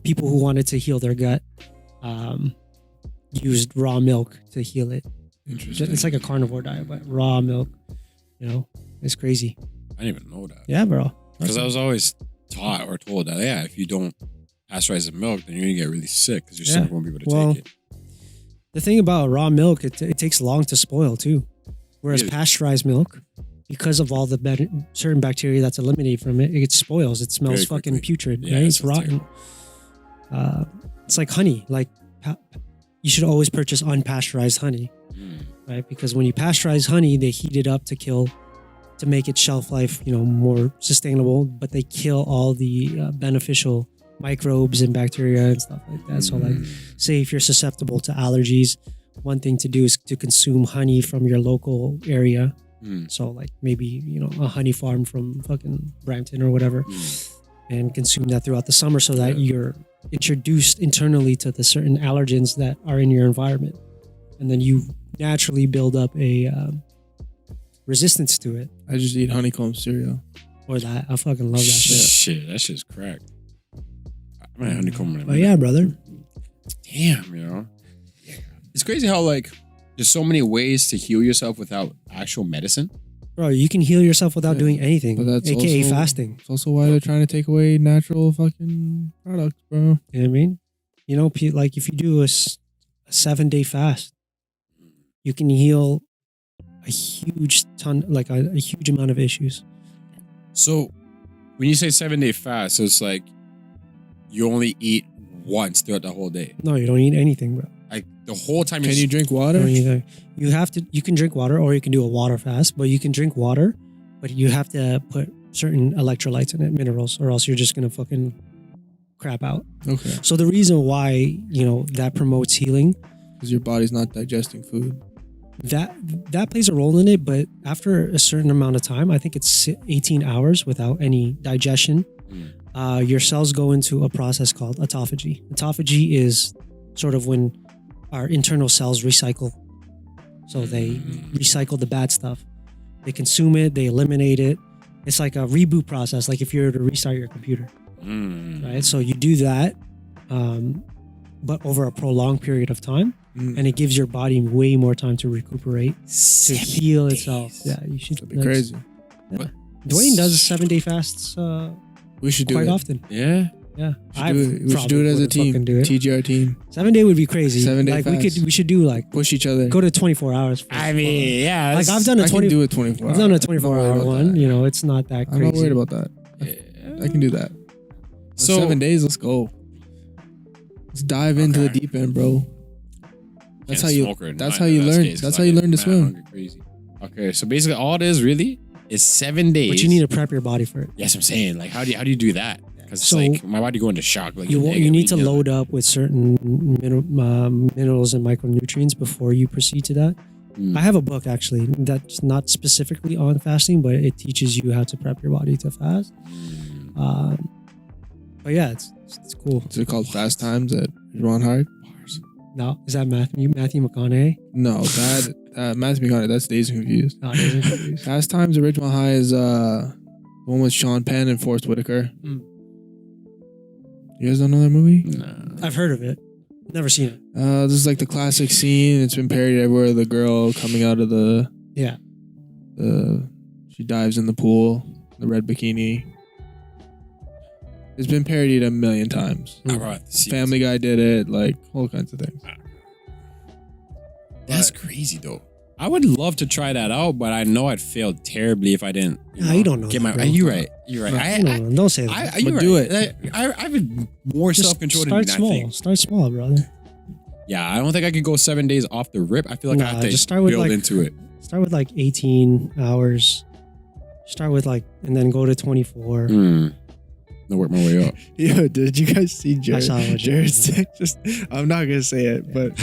people who wanted to heal their gut used raw milk to heal it. Interesting. It's like a carnivore diet, but raw milk. You know, it's crazy. I didn't even know that. Yeah, bro. Because I was always taught or told that if you don't pasteurize the milk, then you're gonna get really sick because your Yeah. stomach won't be able to Well, take it. The thing about raw milk, it takes long to spoil too. Whereas Really? pasteurized milk, because of all the certain bacteria that's eliminated from it, it spoils. It smells Very fucking quickly. putrid, Yeah, right? it It's smells rotten. It's like honey. Like you should always purchase unpasteurized honey, right? Because when you pasteurize honey, they heat it up to make its shelf life, more sustainable. But they kill all the beneficial microbes and bacteria and stuff like that. So like, say if you're susceptible to allergies, one thing to do is to consume honey from your local area. So like maybe, a honey farm from fucking Brampton or whatever, and consume that throughout the summer so that you're introduced internally to the certain allergens that are in your environment. And then you naturally build up a resistance to it. I just eat honeycomb cereal. Or that. I fucking love that shit. Shit, that shit's cracked. I might honeycomb in a But minute. yeah, brother. Damn, It's crazy how like there's so many ways to heal yourself without actual medicine. Bro, you can heal yourself without doing anything, But that's aka also- fasting. It's also why they're trying to take away natural fucking products, bro. You know what I mean? Like if you do a 7-day fast, you can heal a huge ton, like a huge amount of issues. So when you say 7-day fast, so it's like you only eat once throughout the whole day. No, you don't eat anything, bro. Like the whole time. Can you're you drink You water? don't eat anything. You can drink water, or you can do a water fast, but you can drink water, but you have to put certain electrolytes in it, minerals, or else you're just gonna fucking crap out. Okay. So the reason why, that promotes healing, Because your body's not digesting food. that plays a role in it, but after a certain amount of time, I think it's 18 hours without any digestion, your cells go into a process called autophagy. Autophagy is sort of when our internal cells recycle. So they recycle the bad stuff. They consume it, they eliminate it. It's like a reboot process, like if you were to restart your computer, right? So you do that, but over a prolonged period of time, and it gives your body way more time to recuperate, to heal itself. Yeah, you should. That'd be crazy. Dwayne does 7-day fasts We should do quite it. often. Yeah. Yeah, We should do it as a team. Do it. TGR team. 7-day would be crazy. 7-day like fast. we should do like Push each other. go to 24 hours. I mean, yeah. like I've done a I can 20. do it 24 I've done a hours. I'm not 24 worried hour about one. that. It's not that crazy. I'm not worried about that. I can do that. So 7 days, let's go. Let's dive into the deep end, bro. That's how you. That's how you learn. That's how you learn to swim. Crazy. Okay, so basically all it is really is 7 days. But you need to prep your body for it. Yes, I'm saying like how do you do that? Because So- like my body go into shock. Like You need to load up with certain minerals and micronutrients before you proceed to that. I have a book actually that's not specifically on fasting, but it teaches you how to prep your body to fast. But yeah, it's cool. Is it called Fast Times at Ron Hart? No, is that Matthew McConaughey? No, that Matthew McConaughey. That's Dazed and Confused. No, it isn't. Fast Times at Ridgemont High is the one with Sean Penn and Forrest Whitaker. You guys don't know that movie? I've heard of it. Never seen it. This is like the classic scene. It's been parodied everywhere. The girl coming out of the Yeah. she dives in the pool, the red bikini. It's been parodied a million times. Family Guy did it, like all kinds of things. That's crazy though. I would love to try that out, but I know I'd fail terribly if I didn't. You don't know Get that, bro. You're right. You're right. Don't say that. You're But do right. it. I have more Just self-control start than I small. think. Start small, brother. Yeah, I don't think I could go 7 days off the rip. I feel like I have to just start with build like, into it. Start with like 18 hours. Start with like, and then go to 24. I'll work my way up. Yo, did you guys see I saw what you Jared's just I'm not gonna say it, but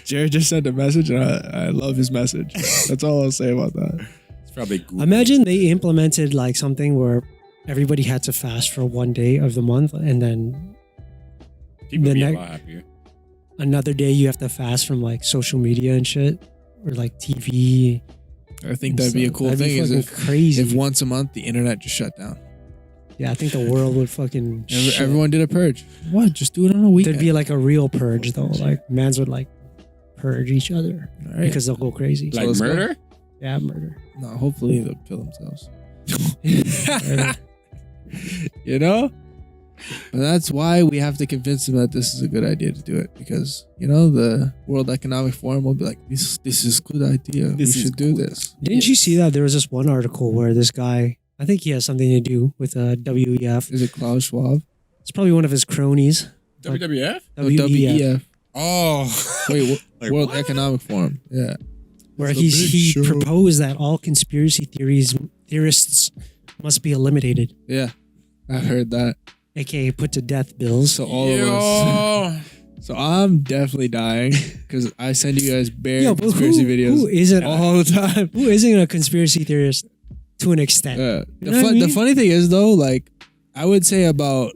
Jared just sent a message and I love his message. That's all I'll say about that. It's probably Google. Imagine they implemented like something where everybody had to fast for 1 day of the month, and then People the would be a next- lot happier. another day you have to fast from like social media and shit, or like TV. I think that'd be a cool That'd be thing is fucking if crazy. if once a month the internet just shut down. Yeah, I think the world would fucking. shit. Everyone did a purge. What? Just do it on a weekend. There'd be like a real purge though. Like mans would like purge each other All right. because they'll go crazy. Like let's go. murder? Yeah, murder. No, hopefully they'll kill themselves. You know? But that's why we have to convince them that this is a good idea to do it. Because, you know, the World Economic Forum will be like, this is a good idea. We should do this. Didn't you see that there was this one article where this guy, I think he has something to do with WEF. Is it Klaus Schwab? It's probably one of his cronies. WWF? WEF. Oh. Wait, Like, World what? Economic Forum. Yeah. Where It's the big he show. proposed that all conspiracy theorists must be eliminated, Yeah. I've heard that. aka put to death bills. So all of us. So I'm definitely dying because I send you guys bare Yo, but conspiracy videos who isn't all the time. who isn't a conspiracy theorist to an extent? Yeah. You know what I The mean? funny thing is though, like I would say about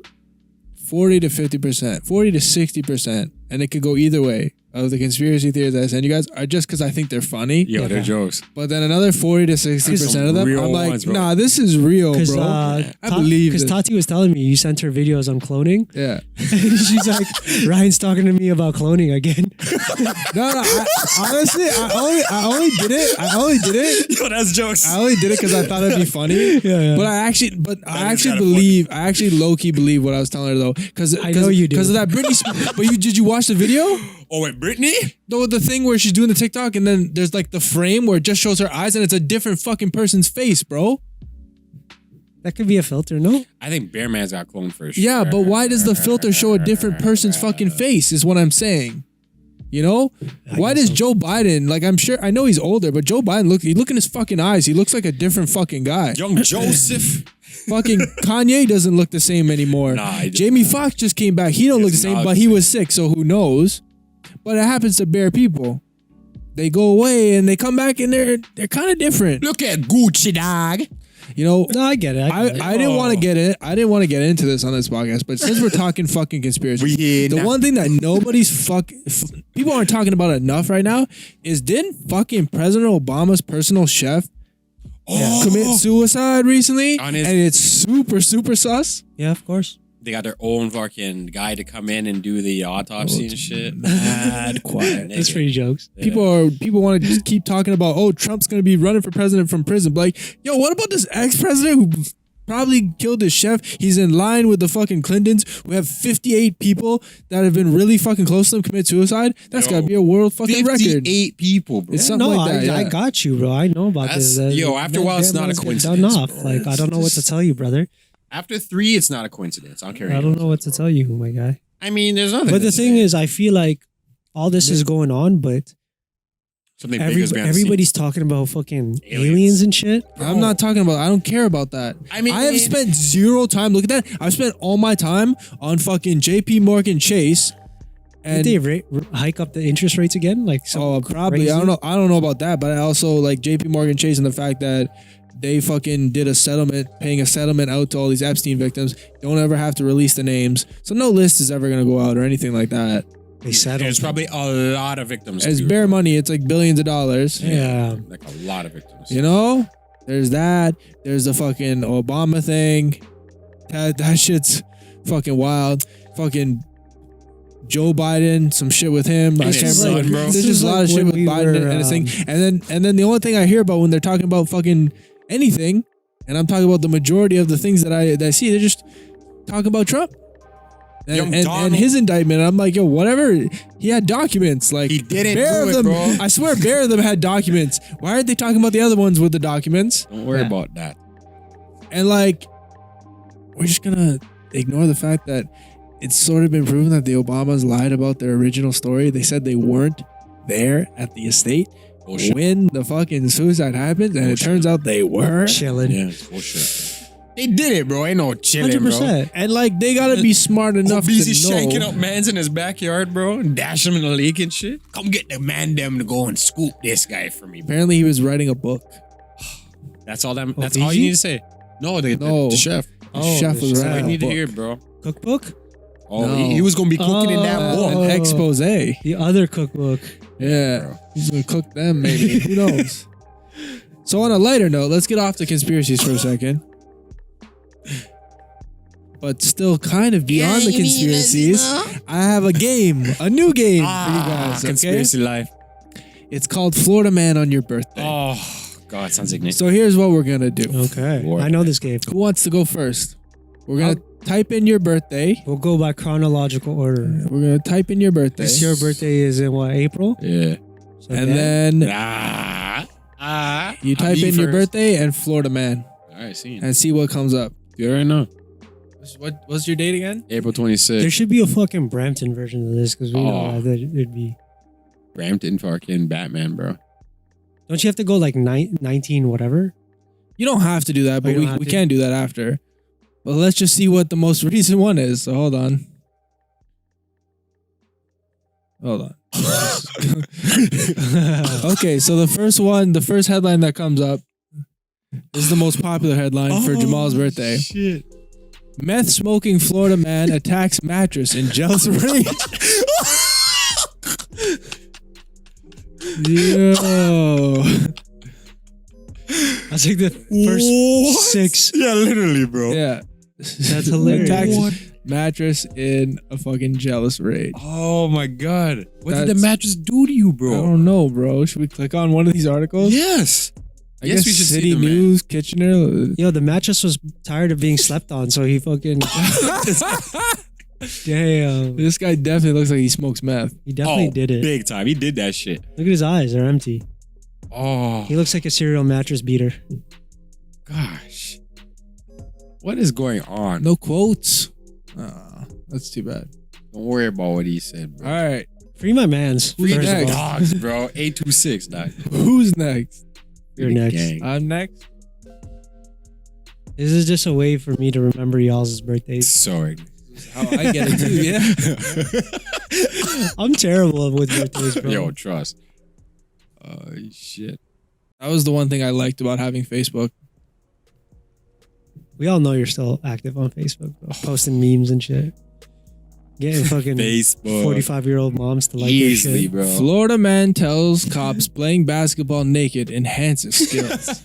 40 to 50%, 40 to 60%, and it could go either way of the conspiracy theories that I send you guys are just because I think they're funny. Yo, they're jokes. But then another 40 to 60% of them, real I'm like, ones, bro. nah, this is real, Because bro. I believe because this. Tati was telling me you sent her videos on cloning. Yeah. She's like, Ryan's talking to me about cloning again. No, honestly, I only did it. Yo, that's jokes. I only did it because I thought it'd be funny. Yeah. But I actually kinda believe, I actually low key believe what I was telling her though, because I know you do. because of that Britney. But did you watch the video? Oh, wait, Brittany? No, the thing where she's doing the TikTok and then there's like the frame where it just shows her eyes and it's a different fucking person's face, bro. That could be a filter, no? I think Bear Man's got cloned for sure. Yeah, but why does the filter show a different person's fucking face? Is what I'm saying. You know, why does Joe Biden? Like, I know he's older, but Joe Biden look in his fucking eyes. He looks like a different fucking guy. Young Joseph. Fucking Kanye doesn't look the same anymore. Nah, he does Jamie Foxx just came back. He don't look the Does same, not but look he the was sick, so who knows? But it happens to bear people. They go away and they come back and they're kind of different. Look at Gucci, dog. You know, No, I get it. I didn't want to get it. I didn't want to get into this on this podcast, but since we're talking fucking conspiracy, the one thing that nobody's people aren't talking about enough right now is didn't fucking President Obama's personal chef commit suicide recently? On his- And it's super, super sus. Yeah, of course. They got their own fucking guy to come in and do the autopsy and shit. Mad quiet. That's pretty jokes. People want to just keep talking about, oh, Trump's going to be running for president from prison. But like, yo, what about this ex-president who probably killed his chef? He's in line with the fucking Clintons. We have 58 people that have been really fucking close to him commit suicide. That's got to be a world fucking record. 58 people, bro. It's something No, like that. I yeah. got you, bro. I know about That's- this. yo, after a while, it's that not a man's getting coincidence, Done off. bro. Like, I don't know what to It's tell you, brother. After 3, it's not a coincidence. I don't care. I don't know what to tell you, my guy. I mean, there's nothing. But the to thing say. is, I feel like all this is going on, but something big is behind the scenes. everybody's talking about fucking Aliens. aliens and shit. I'm not talking about, I don't care about that. I mean- I have spent zero time, look at that. I've spent all my time on fucking JP Morgan Chase. Did And they hike up the interest rates again? Like, oh, probably. crazy? I don't know about that, but I also like JP Morgan Chase and the fact that they fucking did a settlement, paying a settlement out to all these Epstein victims. Don't ever have to release the names. So no list is ever going to go out or anything like that. They settled. There's probably a lot of victims. It's too. bare money. It's like billions of dollars. Yeah. Like a lot of victims. You know? There's that. There's the fucking Obama thing. That shit's fucking wild. Fucking Joe Biden, some shit with him. I his can't son, remember. bro. There's This just is a lot like of shit when with we Biden were, and this thing. And then the only thing I hear about when they're talking about fucking anything, and I'm talking about the majority of the things that I see, they're just talking about Trump. Young And Donald. his indictment, I'm like, yo, whatever. He had documents. Like, He didn't bare do of it, them. bro. I swear, bare of them had documents. Why aren't they talking about the other ones with the documents? Don't worry about that. And like, we're just gonna ignore the fact that it's sort of been proven that the Obamas lied about their original story. They said they weren't there at the estate Bullshit. when the fucking suicide happened, and Bullshit. it turns out they were. Chilling. Yeah, bullshit. They did it, bro. Ain't no chilling, bro. 100%. And like, they gotta be smart enough to busy know. shanking up mans in his backyard, bro, and dash him in the lake and shit. Come get the man them to go and scoop this guy for me, bro. Apparently, he was writing a book. That's all. That's PG? all you need to say. No, the chef. The chef was That's all writing you a need to book. hear, bro. Cookbook? Oh, No. he was gonna be cooking in that book. An expose. The other cookbook. Yeah, he's gonna cook them. Maybe who knows? So on a lighter note, let's get off the conspiracies for a second. But still, kind of beyond the conspiracies, I have a game, a new game for you guys. Okay? Conspiracy life. It's called Florida Man on Your Birthday. Oh God, sounds ignorant. So here's what we're gonna do. Okay. Lord. I know this game. Who wants to go first? We're gonna type in your birthday. We'll go by chronological order. We're gonna type in your birthday. Your birthday is in what, April? Yeah. So And yeah. then you I'll type be in your first. birthday and Florida Man All right, see you. and see what comes up. You already know. What's your date again? April There 26th. should be a fucking Brampton version of this because we Oh. know that it'd be. Brampton fucking Batman, bro. Don't you have to go like 19 whatever? You don't have to do that, but you don't we have to? can do that after. But let's just see what the most recent one is. So hold on. Hold on. Okay, so the first headline that comes up is the most popular headline for Jamal's birthday. Shit. Meth smoking Florida man attacks mattress in jealous rage. Yo. That's like the first 6. Yeah, literally, bro. Yeah. That's hilarious. Attacks mattress in a fucking jealous rage. Oh my God. What did the That's- mattress do to you, I bro? don't know, bro. Should we click on one of these articles? Yes. I Yes, guess we should see City them, man. News, Kitchener. Yo, the mattress was tired of being slept on, so he fucking. Damn. This guy definitely looks like he smokes meth. He definitely Oh, did it. Big time. He did that shit. Look at his eyes, they're empty. Oh, He looks like a serial mattress beater. gosh. What is going on? No quotes. That's too bad. Don't worry about what he said, bro. All right. Free my mans. Free first of next. all. Dogs, bro. 826, dog. Who's next? You're next. Gang. I'm next. This is just a way for me to remember y'all's birthdays. Sorry. How I get it too, yeah. I'm terrible with birthdays, bro. Yo, trust. Oh, shit. That was the one thing I liked about having Facebook. We all know you're still active on Facebook, bro. Posting memes and shit. Getting fucking Facebook. 45-year-old moms to like Easily, your shit. bro. Florida man tells cops playing basketball naked enhances skills.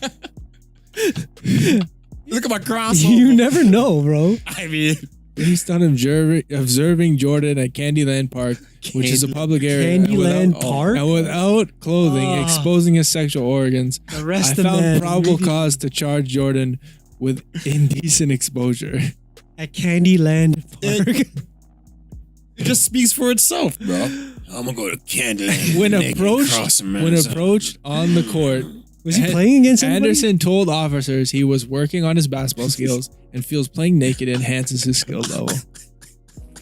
Look at my crossover. You never know, bro. I mean, Based on observing Jordan at Candyland Park, which is a public area. and Candyland without- Park? And without clothing, exposing his sexual organs, The rest I of found man probable really- cause to charge Jordan with indecent exposure. At Candyland Park. it just speaks for itself, bro. I'm gonna go to Candyland. When naked, approached, cross a when man's- approached on the court, Was he playing against anybody? Anderson told officers he was working on his basketball skills and feels playing naked enhances his skill level.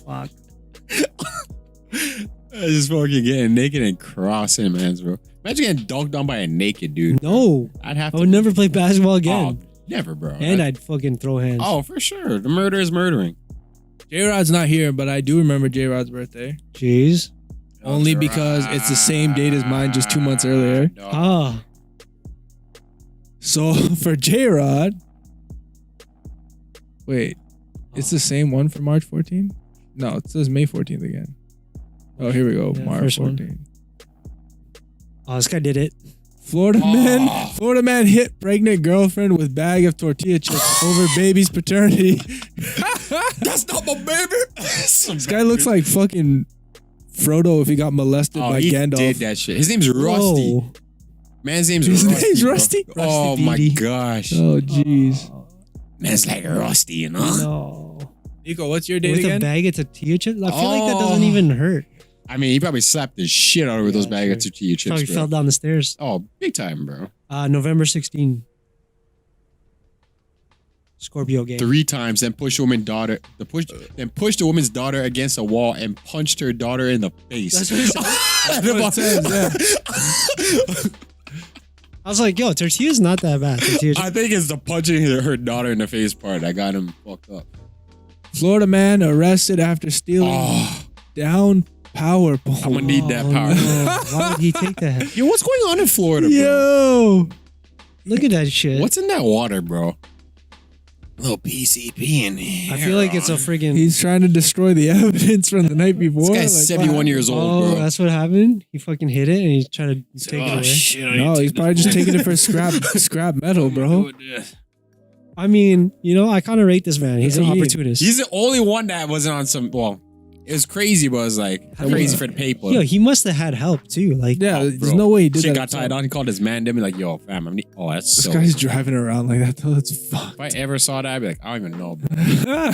Fuck. I just fucking getting naked and crossing, man's, bro. Imagine getting dunked on by a naked dude. No. I'd have I to. would never play basketball again. Oh, never, bro. And I'd fucking throw hands. Oh, for sure. The murder is murdering. J-Rod's not here, but I do remember J-Rod's birthday. Jeez. Only because it's the same date as mine, just 2 months earlier. Ah. So for J-Rod, wait, it's the same one for March 14th? No, it says May 14th again. Oh, here we go. Yeah, March first one. 14th. Oh, this guy did it. Florida man hit pregnant girlfriend with bag of tortilla chips over baby's paternity. That's not my baby. This guy looks like fucking Frodo if he got molested by he Gandalf. did that shit. His name's Rusty. Whoa. Man's name's His Rusty. name's bro. Rusty? Oh Rusty my BD. gosh. Oh, jeez. Man's like Rusty, you know? No. Nico, what's your date With again? a bag of tortilla chips? I feel like that Oh. doesn't even hurt. I mean, he probably slapped the shit out of those bag of tortilla chips, Probably bro. fell down the stairs. Oh, big time, bro. November 16. Scorpio game. 3 times, then push the woman's daughter against a wall and punched her daughter in the face. That's what it says. I was like, yo, tortilla's not that bad. Tortilla I think it's the punching her daughter in the face part that got him fucked up. Florida man arrested after stealing Oh, down power pole. I'm gonna need that Oh, power. no. Why would he take that? Yo, what's going on in Florida, bro? Yo. Look at that shit. What's in that water, bro? A little PCP in here. I feel like it's a friggin' He's trying to destroy the evidence from the night before. This guy's 71 years old, Oh, bro. that's what happened? He fucking hit it and he's trying to take it Oh, away. shit. No, he's probably just taking it for scrap metal, bro. I mean, you know, I kind of rate this man. He's an What do you mean? opportunist. He's the only one that wasn't on some. Well, it was crazy, but it was like crazy for the paper. Yo, he must have had help too. Like, Yeah, Oh, there's bro. no way he did Shit that. got tied on. He called his man. Them like, yo, fam. That's This so. guy's driving around like that though. That's fucked. If I ever saw that, I'd be like, I don't even know, bro.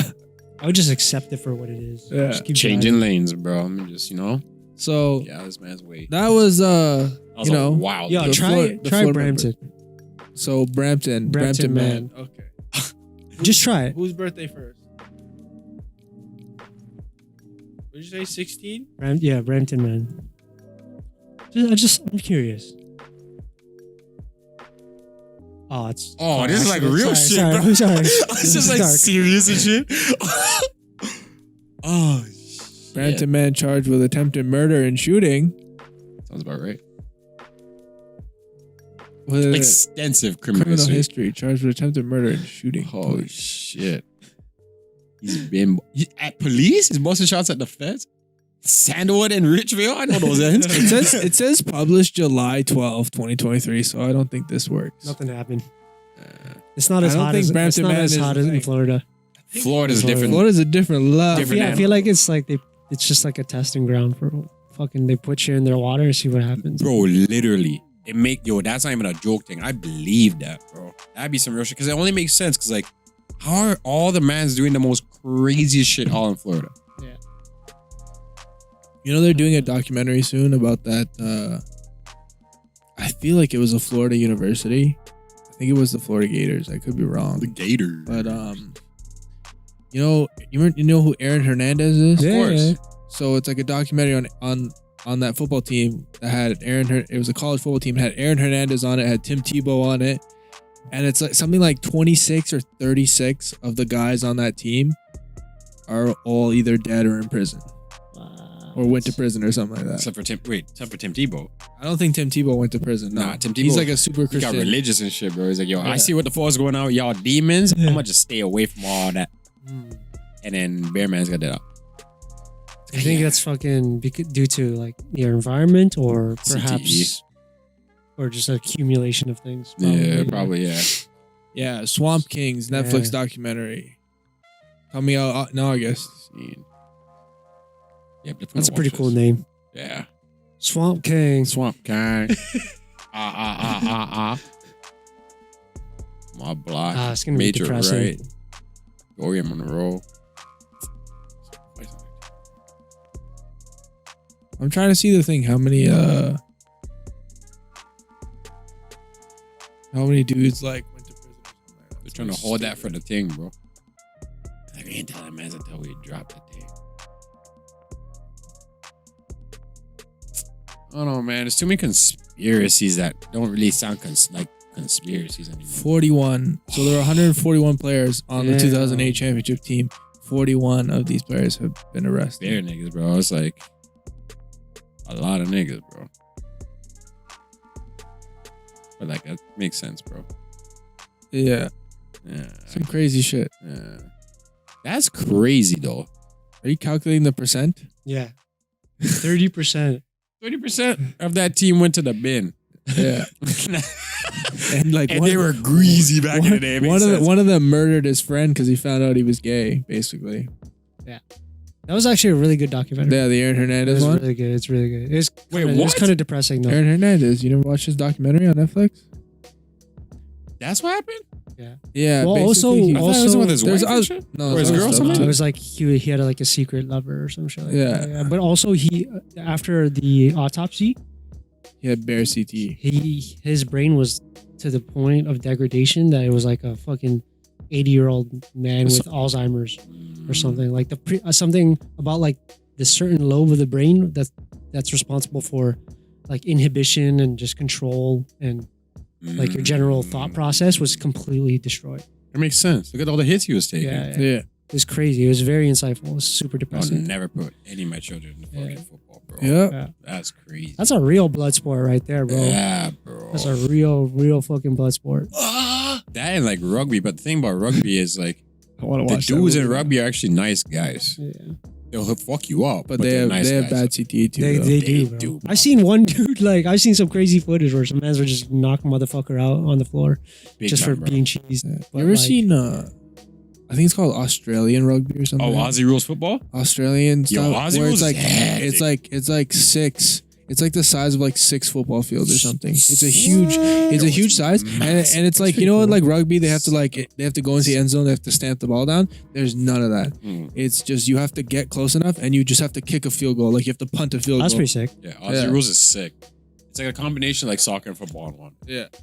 I would just accept it for what it is. Yeah. Just keep Changing driving. lanes, bro. I mean, just So yeah, this man's way. that was That was you know, wild. Yo, The try Florida Brampton. so Brampton man. Okay. Just try it. Whose birthday first? What did you say? 16? Brampton, man. I'm curious. Oh, it's. Oh, this is like real shit, sorry, bro. I'm sorry. It's just like dark. serious and shit. Oh, Brampton man charged with attempted murder and shooting. sounds about right. With Extensive criminal criminal history. history. Charged with attempted murder and shooting. Holy shit. At police? He's busting shots at the feds? Sandalwood and Richville? I know those ends. it says published July 12, 2023, so I don't think this works. Nothing happened. It's not as I don't hot think as Brampton it's not Man as is hot the as in thing. Florida. Florida's different. Florida's a different level. Different I feel like it's like it's just like a testing ground for fucking. They put you in their water and see what happens. Bro, literally. That's not even a joke thing. I believe that, bro. That'd be some real shit. Because it only makes sense. Because, like, how are all the mans doing the most craziest shit all in Florida? Yeah. You know they're doing a documentary soon about that. I feel like it was a Florida university. I think it was the Florida Gators. I could be wrong. Gators. But you know who Aaron Hernandez is? Yeah. course. So it's like a documentary on that football team that had it was a college football team, had Aaron Hernandez on it, had Tim Tebow on it. And it's like something like 26 or 36 of the guys on that team are all either dead or in prison. Or went to prison or something like that. Except for Tim Tebow. I don't think Tim Tebow went to prison. No. Nah, Tim Tebow. He's like a super He Christian. got religious and shit, bro. He's like, yo, Yeah. I see what the fuck's going on with y'all demons. Yeah. I'm gonna just stay away from all that. Hmm. And then Bear Man's got that out. I think that's fucking due to like your environment or perhaps CTE. or just accumulation of things. Yeah, probably, yeah. Yeah, Swamp Kings Netflix Yeah. documentary coming out in August. Yeah, That's a pretty cool name. Yeah. Swamp King. Swamp Gang. My block. It's gonna be Major depressing. right. Gloria Monroe. I'm trying to see the thing. How many dudes like went to prison? Or something like that? They're trying to hold that for the thing, bro. Like, I ain't telling man until we drop the thing. I don't know, man. There's too many conspiracies that don't really sound like conspiracies anymore. 41. So there are 141 players on the Yeah. 2008 championship team. 41 of these players have been arrested. There, niggas, bro. It's like a lot of niggas, bro. But like that makes sense, bro. Yeah, Yeah. some crazy shit. Yeah. That's crazy though. Are you calculating the percent? Yeah. 30%. 30% of that team went to the bin. Yeah. And like And they were greasy back in the day. It makes sense. One of them murdered his friend because he found out he was gay, basically. That was actually a really good documentary. Yeah, the Aaron It Hernandez was one. really good. It's really good. It Wait, was what? kind of depressing though. Aaron Hernandez. You never watched his documentary on Netflix? That's what happened? Yeah. Well, basically, I thought it was with his there's wife and other- shit? No, Or his there's girl other or stuff, something? It too. was like he had like a secret lover or some shit. Like Yeah. that. But also he after the autopsy, He had bare CTE. his brain was to the point of degradation that it was like a fucking 80-year-old man with Alzheimer's or something. Like something about like the certain lobe of the brain that's responsible for like inhibition and just control and like your general thought process was completely destroyed. That makes sense. Look at all the hits he was taking. Yeah, Yeah. It was crazy. It was very insightful. It was super I'll depressing. never put any of my children in fucking Yeah. football, bro. Yeah. Yeah. That's crazy. That's a real blood sport right there, bro. Yeah, bro. That's a real fucking blood sport. That and like rugby, but the thing about rugby is like I want the dudes in rugby are actually nice guys. Yeah. They'll fuck you up, But they're they nice have guys. bad CTE too. They though. do, bro. do, bro. I seen one dude, like, I've seen some crazy footage where some mans were just knock a motherfucker out on the floor Big just time, for bro. being cheesed. Yeah. But, You ever like, seen I think it's called Australian rugby or something. Oh, Aussie rules football? Australian Yo, stuff Aussie where rules it's like is hectic. it's like six. It's like the size of like 6 football fields or something. It's a huge size, and it's like, you know, in like rugby they have to go into the end zone, they have to stamp the ball down. There's none of that. It's just you have to get close enough, and you just have to kick a field goal. Like you have to punt a field That's goal. pretty sick. Yeah, Aussie Yeah. rules is sick. It's like a combination like soccer and football in one. Yeah. Like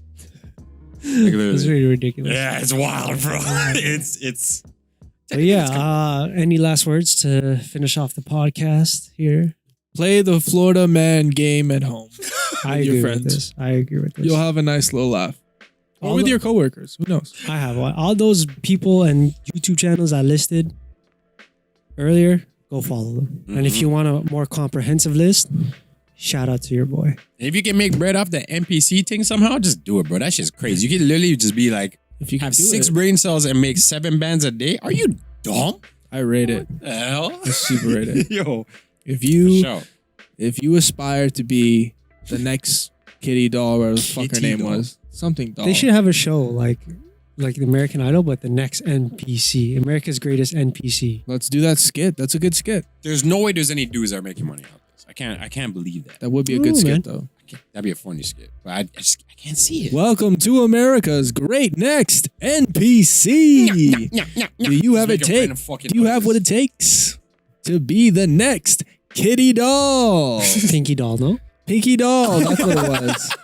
It's literally. really ridiculous. Yeah, it's wild, bro. it's But yeah, any last words to finish off the podcast here? Play the Florida man game at home. I your agree friends. with this. I agree with this. You'll have a nice little laugh. Or All with the- your coworkers. Who knows? I have one. All those people and YouTube channels I listed earlier, go follow them. And if you want a more comprehensive list, shout out to your boy. if you can make bread off the NPC thing somehow, just do it, bro. That shit's crazy. You can literally just be like, If you can have do 6 it, brain cells and make 7 bands a day. Are you dumb? I rate it. The hell? I super rate it. Yo, If you show. if you aspire to be the next Kitty Doll, or the fuck her Kitty name Doll. was, something doll. They should have a show like the American Idol, but the next NPC, America's Greatest NPC. Let's do that skit. That's a good skit. There's no way there's any dudes that are making money out of this. I can't believe that. That would be a good Ooh, skit man. though. That'd be a funny skit. But I can't see it. Welcome to America's Great Next NPC. Do you have it Just make a take? random fucking Do you have noises. what it takes to be the next Kitty Doll? Pinky Doll, no? Pinky Doll. That's what it was.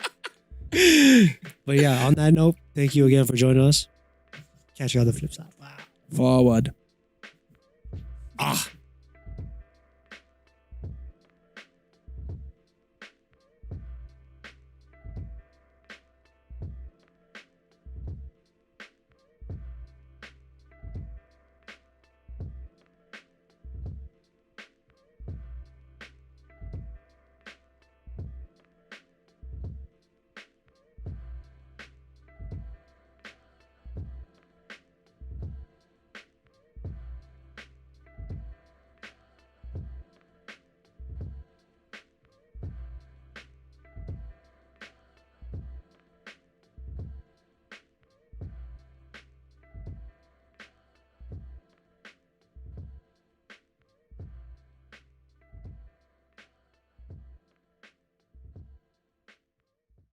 But yeah, on that note, thank you again for joining us. Catch you on the flip side. Wow. Forward. Ah.